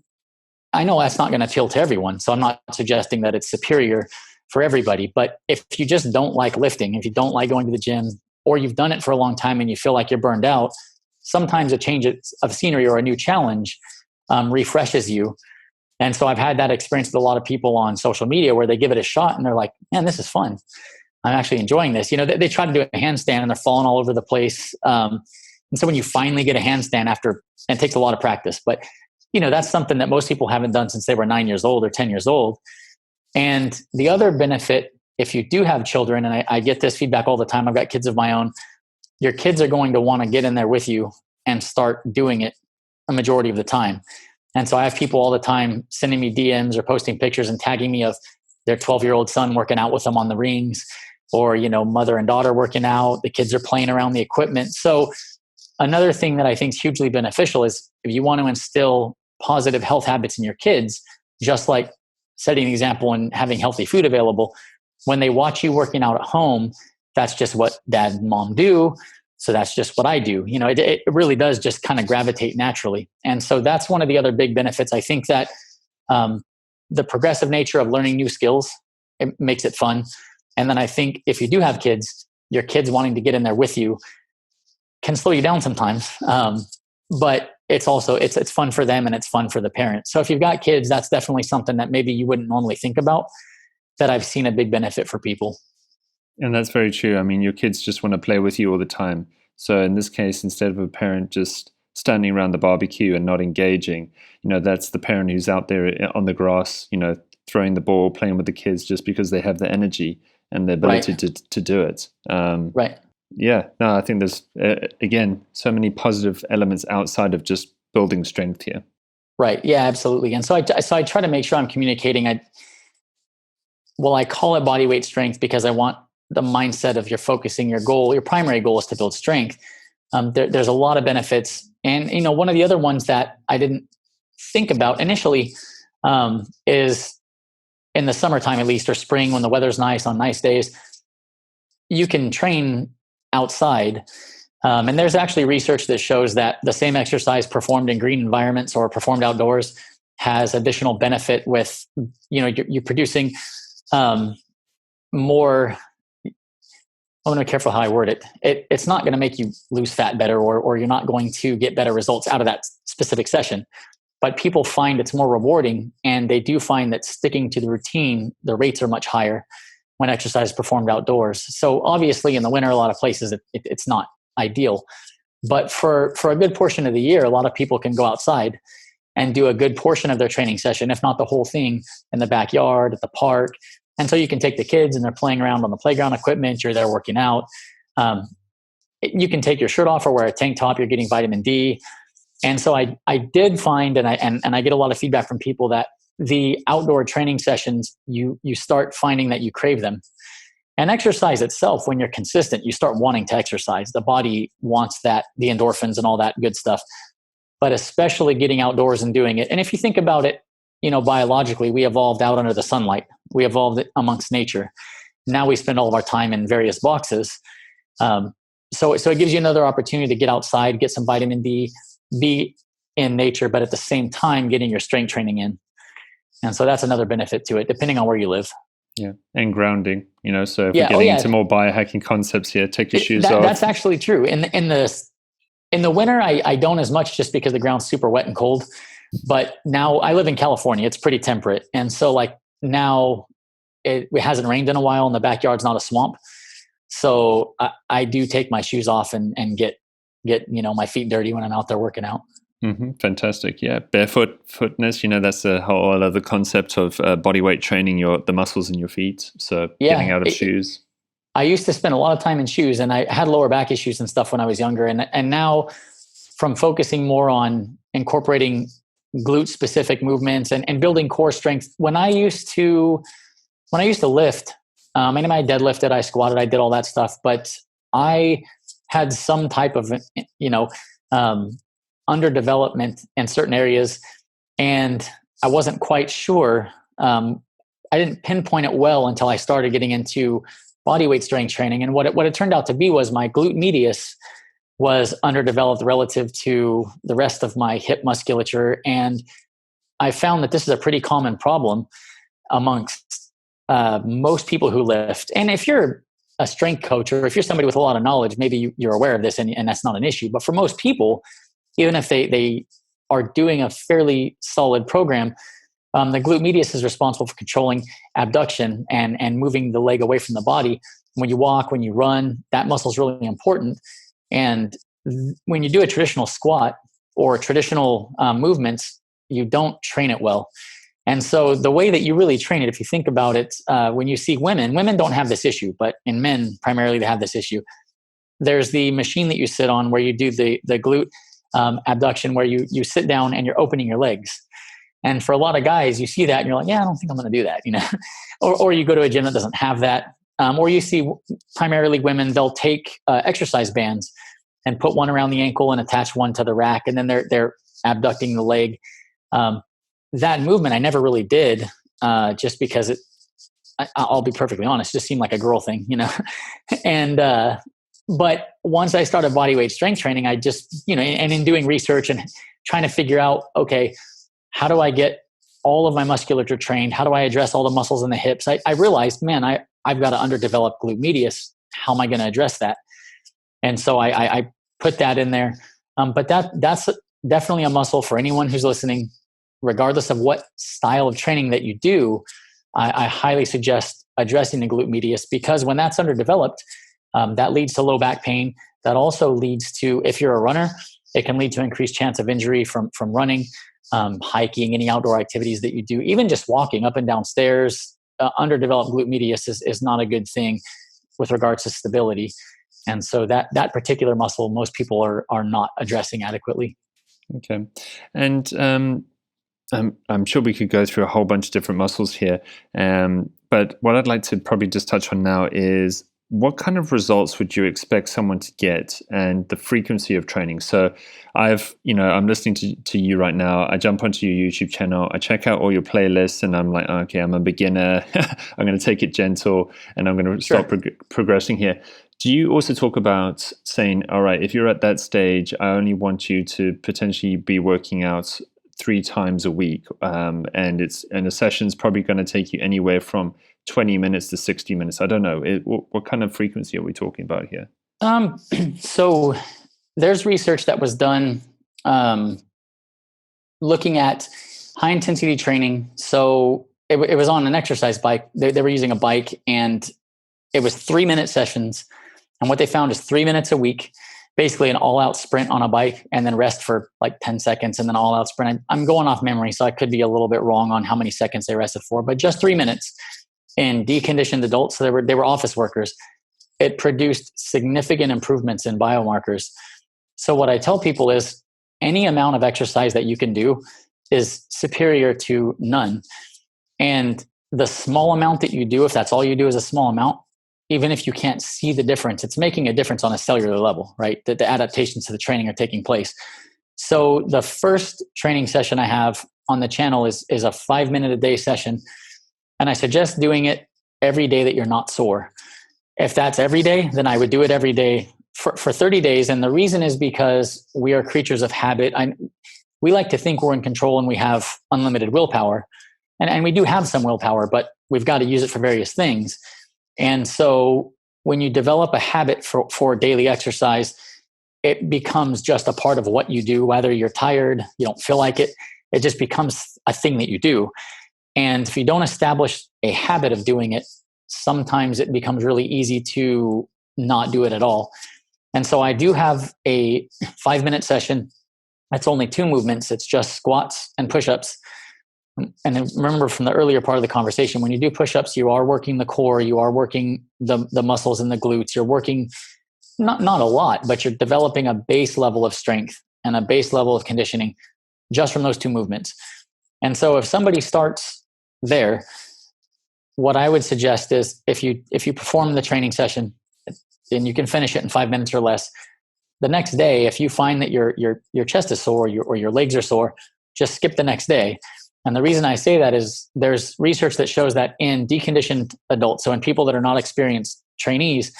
I know that's not going to appeal to everyone, so I'm not suggesting that it's superior for everybody. But if you just don't like lifting, if you don't like going to the gym, or you've done it for a long time and you feel like you're burned out, sometimes a change of scenery or a new challenge refreshes you. And so I've had that experience with a lot of people on social media where they give it a shot and they're like, man, this is fun. I'm actually enjoying this. They try to do a handstand and they're falling all over the place. And so when you finally get a handstand and it takes a lot of practice, but that's something that most people haven't done since they were 9 years old or 10 years old. And the other benefit, if you do have children, and I get this feedback all the time, I've got kids of my own, your kids are going to want to get in there with you and start doing it a majority of the time. And so I have people all the time sending me DMs or posting pictures and tagging me of their 12-year-old son working out with them on the rings, or, mother and daughter working out. The kids are playing around the equipment. So another thing that I think is hugely beneficial is if you want to instill positive health habits in your kids, just like setting an example and having healthy food available, when they watch you working out at home, that's just what dad and mom do. So that's just what I do. It really does just kind of gravitate naturally. And so that's one of the other big benefits. I think that the progressive nature of learning new skills, it makes it fun. And then I think if you do have kids, your kids wanting to get in there with you can slow you down sometimes. But it's also, it's fun for them and it's fun for the parents. So if you've got kids, that's definitely something that maybe you wouldn't normally think about, that I've seen a big benefit for people. And that's very true. I mean, your kids just want to play with you all the time. So in this case, instead of a parent just standing around the barbecue and not engaging, that's the parent who's out there on the grass, throwing the ball, playing with the kids just because they have the energy and the ability to do it. Right. Yeah, no, I think there's, again, so many positive elements outside of just building strength here. Right. Yeah, absolutely. And so I try to make sure I'm communicating. I call it bodyweight strength because I want the mindset of you're focusing your goal. Your primary goal is to build strength. There's a lot of benefits. And, one of the other ones that I didn't think about initially is in the summertime, at least, or spring, when the weather's nice, on nice days, you can train outside. And there's actually research that shows that the same exercise performed in green environments or performed outdoors has additional benefit with, you're producing more. I want to be careful how I word it. It's not going to make you lose fat better, or you're not going to get better results out of that specific session. But people find it's more rewarding, and they do find that sticking to the routine, the rates are much higher when exercise is performed outdoors. So obviously in the winter, a lot of places it's not ideal. But for a good portion of the year, a lot of people can go outside and do a good portion of their training session, if not the whole thing, in the backyard, at the park. And so you can take the kids and they're playing around on the playground equipment. You're there working out. You can take your shirt off or wear a tank top. You're getting vitamin D. And so I did find, and I get a lot of feedback from people that the outdoor training sessions, you start finding that you crave them. And exercise itself, when you're consistent, you start wanting to exercise. The body wants that, the endorphins and all that good stuff. But especially getting outdoors and doing it. And if you think about it, biologically, we evolved out under the sunlight. We evolved amongst nature. Now we spend all of our time in various boxes. So it gives you another opportunity to get outside, get some vitamin D, be in nature, but at the same time, getting your strength training in. And so that's another benefit to it, depending on where you live. Yeah. And grounding, so if we're getting into more biohacking concepts here, take your shoes off. That's actually true. In the winter, I don't as much just because the ground's super wet and cold. But now I live in California. It's pretty temperate. And so now it hasn't rained in a while and the backyard's not a swamp. So I do take my shoes off and get my feet dirty when I'm out there working out. Mm-hmm. Fantastic. Yeah. Barefoot footness, that's a whole other concept of body weight training the muscles in your feet. So getting out of shoes. I used to spend a lot of time in shoes and I had lower back issues and stuff when I was younger. And now from focusing more on incorporating glute specific movements and building core strength, when I used to lift, I deadlifted, I squatted, I did all that stuff, but I had some type of, underdevelopment in certain areas. And I wasn't quite sure. I didn't pinpoint it well until I started getting into bodyweight strength training. And what it turned out to be was my glute medius was underdeveloped relative to the rest of my hip musculature. And I found that this is a pretty common problem amongst most people who lift. And if you're a strength coach or if you're somebody with a lot of knowledge, maybe you're aware of this and that's not an issue. But for most people, even if they are doing a fairly solid program, the glute medius is responsible for controlling abduction and moving the leg away from the body. When you walk, when you run, that muscle is really important. And when you do a traditional squat or traditional movements, you don't train it well. And so the way that you really train it, if you think about it, when you see women don't have this issue, but in men, primarily they have this issue. There's the machine that you sit on where you do the glute abduction, where you sit down and you're opening your legs. And for a lot of guys, you see that and you're like, yeah, I don't think I'm going to do that, or you go to a gym that doesn't have that. Or you see primarily women, they'll take exercise bands and put one around the ankle and attach one to the rack. And then they're abducting the leg. That movement I never really did just because I'll be perfectly honest, it just seemed like a girl thing, and, but once I started bodyweight strength training, I just, and in doing research and trying to figure out, okay, how do I get all of my musculature trained? How do I address all the muscles in the hips? I realized, man, I've got an underdeveloped glute medius. How am I going to address that? And so I put that in there. But that's definitely a muscle for anyone who's listening, regardless of what style of training that you do. I highly suggest addressing the glute medius, because when that's underdeveloped, that leads to low back pain. That also leads to, if you're a runner, it can lead to increased chance of injury from running, hiking, any outdoor activities that you do, even just walking up and down stairs. Underdeveloped glute medius is not a good thing with regards to stability. And so that particular muscle, most people are not addressing adequately. Okay. And I'm sure we could go through a whole bunch of different muscles here. But what I'd like to probably just touch on now is, what kind of results would you expect someone to get and the frequency of training? So I'm listening to you right now. I jump onto your YouTube channel. I check out all your playlists and I'm like, okay, I'm a beginner. I'm going to take it gentle and I'm going to start progressing here. Do you also talk about saying, all right, if you're at that stage, I only want you to potentially be working out 3 times a week. And the session's probably going to take you anywhere from 20 minutes to 60 minutes. I don't know. What kind of frequency are we talking about here? So there's research that was done looking at high intensity training. So it was on an exercise bike. They were using a bike and it was 3-minute sessions. And what they found is 3 minutes a week, basically an all out sprint on a bike and then rest for like 10 seconds and then all out sprint. I'm going off memory, so I could be a little bit wrong on how many seconds they rested for, but just 3 minutes. in deconditioned adults, so they were office workers, it produced significant improvements in biomarkers. So what I tell people is any amount of exercise that you can do is superior to none. And the small amount that you do, if that's all you do is a small amount, even if you can't see the difference, it's making a difference on a cellular level, right? The adaptations to the training are taking place. So the first training session I have on the channel is a 5-minute a day session. And I suggest doing it every day that you're not sore. If that's every day, then I would do it every day for 30 days. And the reason is because we are creatures of habit. We like to think we're in control and we have unlimited willpower. And we do have some willpower, but we've got to use it for various things. And so when you develop a habit for daily exercise, it becomes just a part of what you do. Whether you're tired, you don't feel like it, it just becomes a thing that you do. And if you don't establish a habit of doing it, sometimes it becomes really easy to not do it at all. And so I do have a 5-minute session. It's only 2 movements. It's just squats and push-ups. And remember from the earlier part of the conversation, when you do push-ups, you are working the core, you are working the muscles in the glutes, you're working not a lot, but you're developing a base level of strength and a base level of conditioning just from those 2 movements. And so if somebody starts there, what I would suggest is if you perform the training session and you can finish it in 5 minutes or less, the next day, if you find that your chest is sore or your legs are sore, just skip the next day. And the reason I say that is there's research that shows that in deconditioned adults, so in people that are not experienced trainees,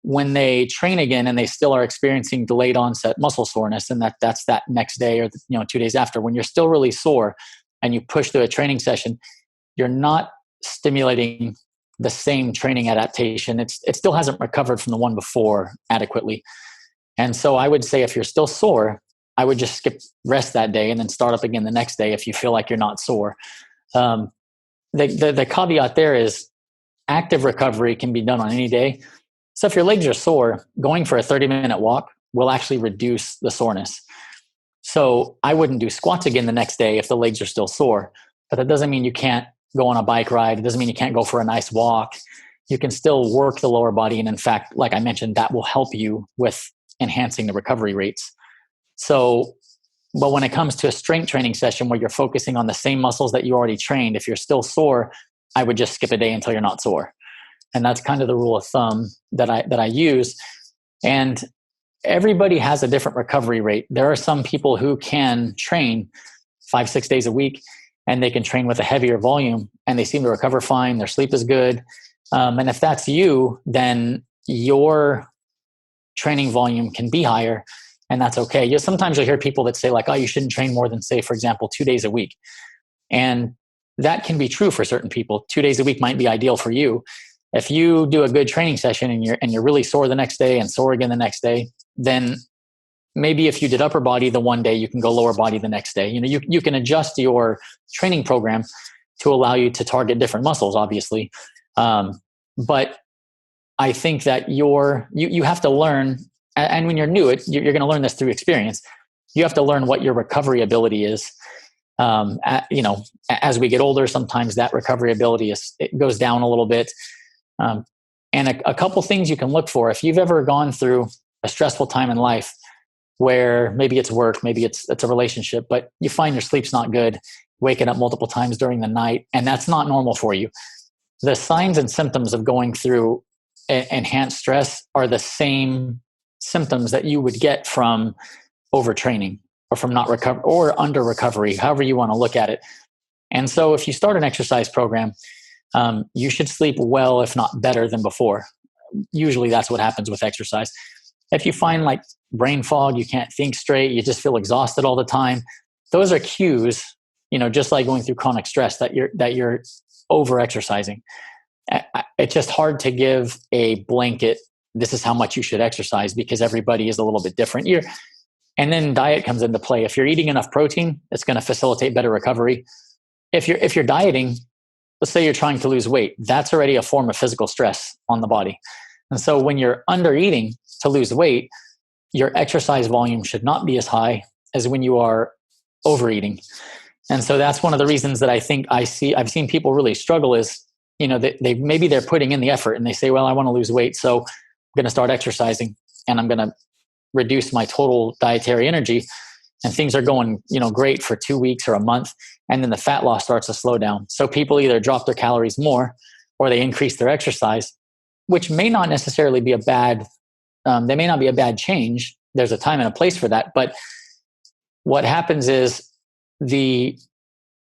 when they train again and they still are experiencing delayed onset muscle soreness, and that's that next day or 2 days after, when you're still really sore and you push through a training session, you're not stimulating the same training adaptation. It still hasn't recovered from the one before adequately. And so I would say if you're still sore, I would just skip rest that day and then start up again the next day if you feel like you're not sore. The caveat there is active recovery can be done on any day. So if your legs are sore, going for a 30-minute walk will actually reduce the soreness. So I wouldn't do squats again the next day if the legs are still sore, but that doesn't mean you can't go on a bike ride. It doesn't mean you can't go for a nice walk. You can still work the lower body. And in fact, like I mentioned, that will help you with enhancing the recovery rates. So, but when it comes to a strength training session where you're focusing on the same muscles that you already trained, if you're still sore, I would just skip a day until you're not sore. And that's kind of the rule of thumb that I use. And everybody has a different recovery rate. There are some people who can train 5-6 days a week and they can train with a heavier volume and they seem to recover fine. Their sleep is good. And if that's you, then your training volume can be higher. And that's okay. Sometimes you'll hear people that say like, oh, you shouldn't train more than, say, for example, 2 days a week. And that can be true for certain people. 2 days a week might be ideal for you. If you do a good training session and you're really sore the next day and sore again the next day, then maybe if you did upper body the one day, you can go lower body the next day. You can adjust your training program to allow you to target different muscles, obviously. But I think that you have to learn. And when you're new, you're going to learn this through experience. You have to learn what your recovery ability is. As we get older, sometimes that recovery ability it goes down a little bit. And a couple things you can look for. If you've ever gone through a stressful time in life where maybe it's work, maybe it's a relationship, but you find your sleep's not good, waking up multiple times during the night, and that's not normal for you. The signs and symptoms of going through enhanced stress are the same symptoms that you would get from overtraining or from not recover or under recovery, however you want to look at it. And so if you start an exercise program, you should sleep well, if not better than before. Usually that's what happens with exercise. If you find like brain fog, you can't think straight, you just feel exhausted all the time, those are cues, just like going through chronic stress that you're over exercising. It's just hard to give a blanket, this is how much you should exercise, because everybody is a little bit different. And then diet comes into play. If you're eating enough protein, it's going to facilitate better recovery. If you're dieting, let's say you're trying to lose weight, that's already a form of physical stress on the body. And so when you're under eating to lose weight, your exercise volume should not be as high as when you are overeating. And so that's one of the reasons that I think I've seen people really struggle is, they maybe they're putting in the effort and they say, well, I want to lose weight, so I'm going to start exercising and I'm going to reduce my total dietary energy, and things are going, great for 2 weeks or a month. And then the fat loss starts to slow down. So people either drop their calories more or they increase their exercise, which may not necessarily be they may not be a bad change. There's a time and a place for that. But what happens is the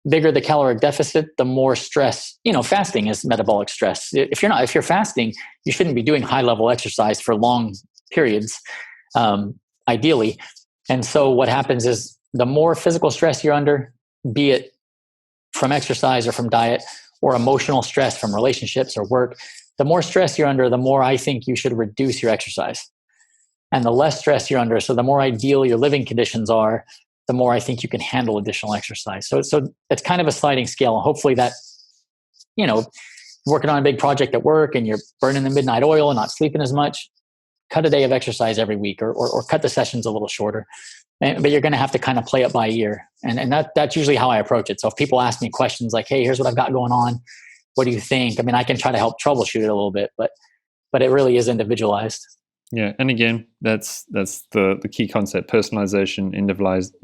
bigger the caloric deficit, the more stress, fasting is metabolic stress. If you're fasting, you shouldn't be doing high level exercise for long periods, ideally. And so what happens is the more physical stress you're under, be it from exercise or from diet or emotional stress from relationships or work, the more stress you're under, the more I think you should reduce your exercise. And the less stress you're under, so the more ideal your living conditions are, the more I think you can handle additional exercise. So it's kind of a sliding scale. Hopefully that, working on a big project at work and you're burning the midnight oil and not sleeping as much, cut a day of exercise every week or cut the sessions a little shorter. But you're going to have to kind of play it by ear. And that's usually how I approach it. So if people ask me questions like, hey, here's what I've got going on, what do you think? I mean, I can try to help troubleshoot it a little bit, but it really is individualized. Yeah, and again, that's the key concept. Personalization, individualized.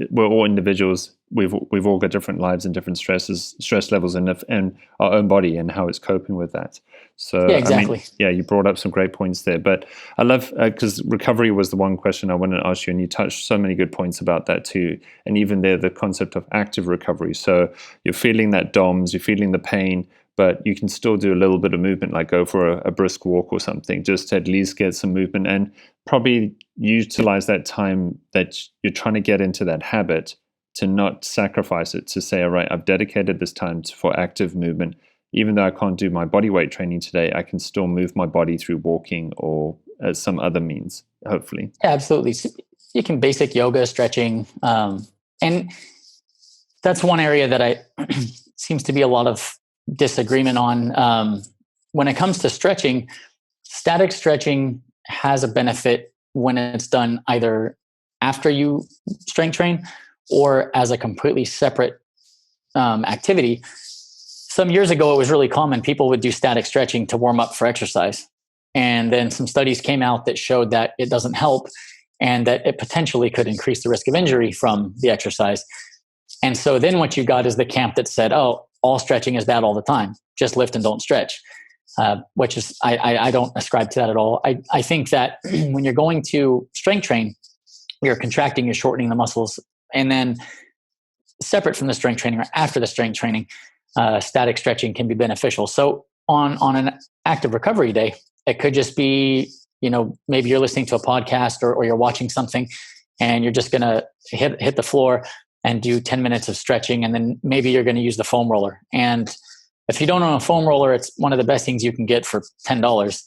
We're all individuals. We've all got different lives and different stress levels, and our own body and how it's coping with that. So yeah, exactly. You brought up some great points there. But I love because recovery was the one question I wanted to ask you, and you touched so many good points about that too. And even there, the concept of active recovery. So you're feeling that DOMS, you're feeling the pain, but you can still do a little bit of movement, like go for a brisk walk or something, just to at least get some movement and probably utilize that time that you're trying to get into that habit to not sacrifice it, to say, all right, I've dedicated this time for active movement. Even though I can't do my body weight training today, I can still move my body through walking or some other means, hopefully. Yeah, absolutely. So you can basic yoga, stretching. And that's one area that I seems to be a lot of disagreement on. When it comes to stretching, static stretching has a benefit when it's done either after you strength train or as a completely separate activity. Some years ago, it was really common. People would do static stretching to warm up for exercise. And then some studies came out that showed that it doesn't help and that it potentially could increase the risk of injury from the exercise. And so then what you got is the camp that said, oh, all stretching is bad all the time. Just lift and don't stretch, which is, I don't ascribe to that at all. I think that when you're going to strength train, you're contracting, you're shortening the muscles. And then separate from the strength training or after the strength training, static stretching can be beneficial. So on an active recovery day, it could just be, maybe you're listening to a podcast or you're watching something and you're just going to hit the floor and do 10 minutes of stretching. And then maybe you're going to use the foam roller. And if you don't own a foam roller, it's one of the best things you can get for $10.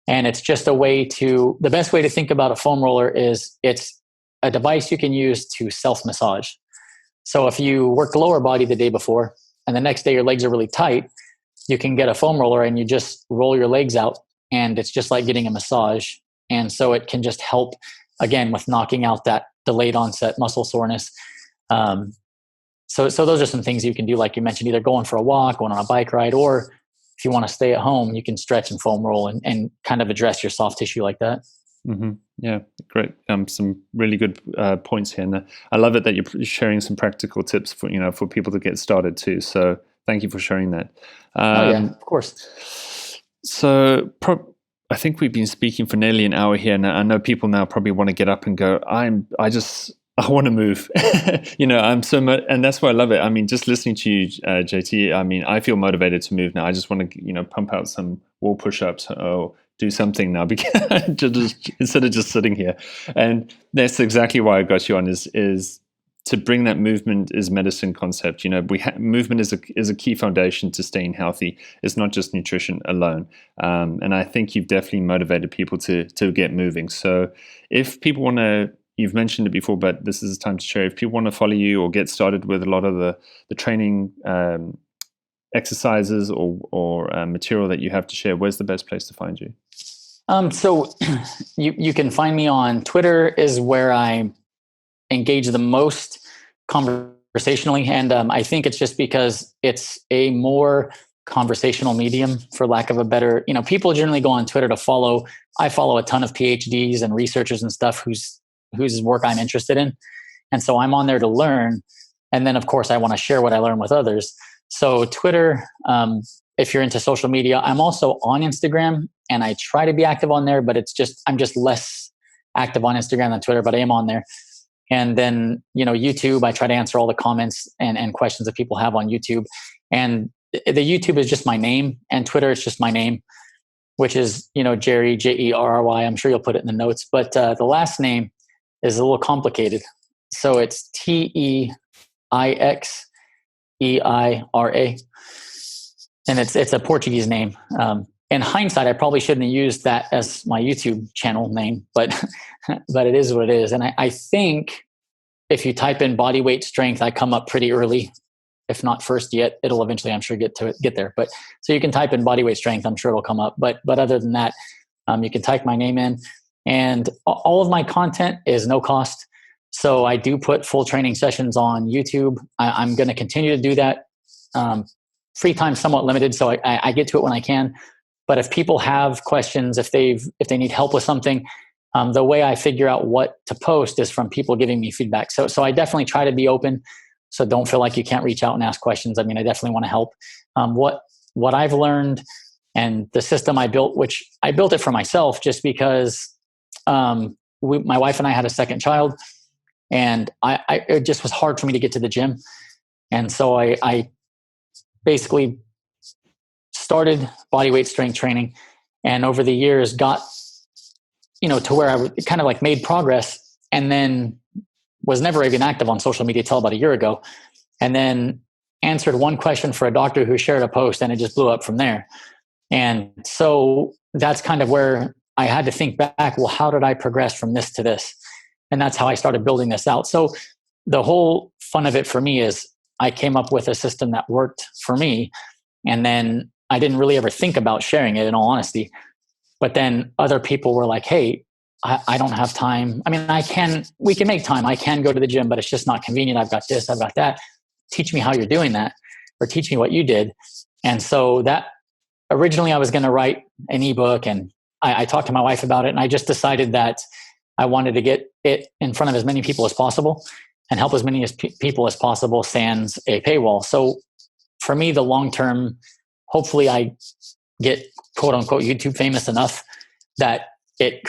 And it's just the best way to think about a foam roller is it's a device you can use to self-massage. So if you work the lower body the day before and the next day your legs are really tight, you can get a foam roller and you just roll your legs out and it's just like getting a massage. And so it can just help, again, with knocking out that delayed onset muscle soreness. So those are some things you can do, like you mentioned, either going for a walk, going on a bike ride, or if you want to stay at home, you can stretch and foam roll and kind of address your soft tissue like that. Mm-hmm. Yeah, great. Some really good points here. And I love it that you're sharing some practical tips for people to get started too. So thank you for sharing that. Oh yeah, of course. So I think we've been speaking for nearly an hour here, and I know people now probably want to get up and go, I want to move. I'm so and that's why I love it. I mean, just listening to you, JT, I mean, I feel motivated to move now. I just want to, pump out some wall push-ups or do something now because instead of just sitting here. And that's exactly why I got you on is to bring that movement is medicine concept. Movement is a key foundation to staying healthy. It's not just nutrition alone. And I think you've definitely motivated people to get moving. So if people want to, you've mentioned it before, but this is the time to share. If people want to follow you or get started with a lot of the training exercises or material that you have to share, where's the best place to find you? So you can find me on Twitter is where I engage the most conversationally. And I think it's just because it's a more conversational medium, for lack of a better, people generally go on Twitter to follow. I follow a ton of PhDs and researchers and stuff whose work I'm interested in. And so I'm on there to learn. And then of course I want to share what I learn with others. So Twitter, if you're into social media, I'm also on Instagram, and I try to be active on there, but I'm just less active on Instagram than Twitter, but I am on there. And then, YouTube, I try to answer all the comments and questions that people have on YouTube. And the YouTube is just my name, and Twitter is just my name, which is, Jerry, Jerry. I'm sure you'll put it in the notes, but the last name is a little complicated. So it's Teixeira. And it's a Portuguese name. In hindsight, I probably shouldn't have used that as my YouTube channel name, but it is what it is. And I think if you type in bodyweight strength, I come up pretty early. If not first yet, it'll eventually, I'm sure, get there. But so you can type in bodyweight strength, I'm sure it'll come up. But other than that, you can type my name in, and all of my content is no cost. So I do put full training sessions on YouTube. I'm going to continue to do that. Free time somewhat limited, so I get to it when I can. But if people have questions, if they need help with something, the way I figure out what to post is from people giving me feedback. So I definitely try to be open. So don't feel like you can't reach out and ask questions. I mean, I definitely want to help. What I've learned and the system I built, which I built it for myself just because my wife and I had a second child, and it just was hard for me to get to the gym. And so I basically started bodyweight strength training, and over the years got, to where I kind of like made progress, and then was never even active on social media till about a year ago. And then answered one question for a doctor who shared a post, and it just blew up from there. And so that's kind of where I had to think back, well, how did I progress from this to this? And that's how I started building this out. So the whole fun of it for me is I came up with a system that worked for me. And then I didn't really ever think about sharing it, in all honesty. But then other people were like, hey, I don't have time. I mean, we can make time. I can go to the gym, but it's just not convenient. I've got this, I've got that. Teach me how you're doing that, or teach me what you did. And so that originally I was going to write an ebook, and I talked to my wife about it, and I just decided that I wanted to get it in front of as many people as possible and help as many people as possible sans a paywall. So for me, the long term, hopefully I get quote unquote YouTube famous enough that it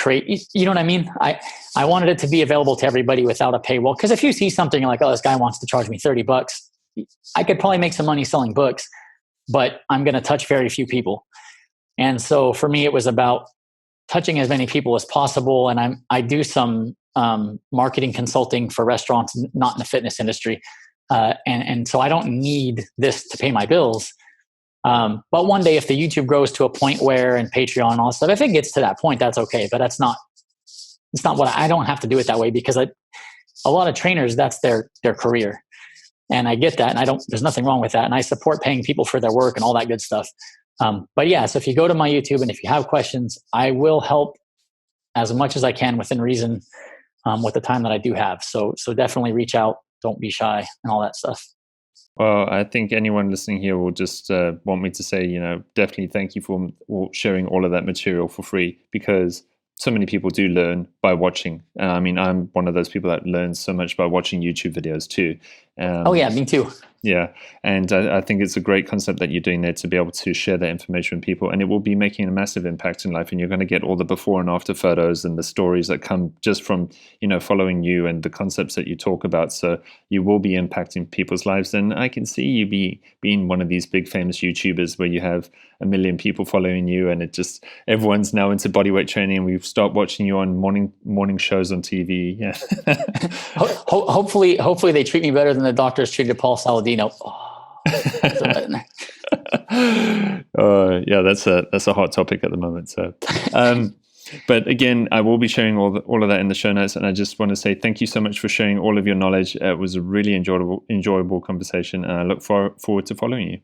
you know what I mean? I wanted it to be available to everybody without a paywall. Because if you see something like, oh, this guy wants to charge me $30, I could probably make some money selling books, but I'm going to touch very few people. And so for me, it was about touching as many people as possible. And I do some marketing consulting for restaurants, not in the fitness industry. And so I don't need this to pay my bills. But one day, if the YouTube grows to a point where, and Patreon and all that stuff, if it gets to that point, that's okay. But it's not what I don't have to do it that way, because a lot of trainers, that's their career. And I get that. And there's nothing wrong with that. And I support paying people for their work and all that good stuff. But yeah, so if you go to my YouTube and if you have questions, I will help as much as I can within reason, with the time that I do have. So definitely reach out. Don't be shy and all that stuff. Well, I think anyone listening here will just want me to say, definitely thank you for sharing all of that material for free, because so many people do learn by watching. I mean, I'm one of those people that learns so much by watching YouTube videos too. Oh yeah, me too. Yeah. And I think it's a great concept that you're doing there to be able to share that information with people, and it will be making a massive impact in life. And you're going to get all the before and after photos and the stories that come just from, following you and the concepts that you talk about. So you will be impacting people's lives. And I can see you being one of these big famous YouTubers where you have 1 million people following you, and everyone's now into bodyweight training, and we've stopped watching you on morning shows on TV. Yeah. Hopefully they treat me better than the doctors treated Paul Saladino. Yeah, that's a hot topic at the moment. So, but again, I will be sharing all of that in the show notes, and I just want to say thank you so much for sharing all of your knowledge. It was a really enjoyable conversation, and I look forward to following you.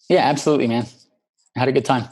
Yeah, absolutely, man. I had a good time.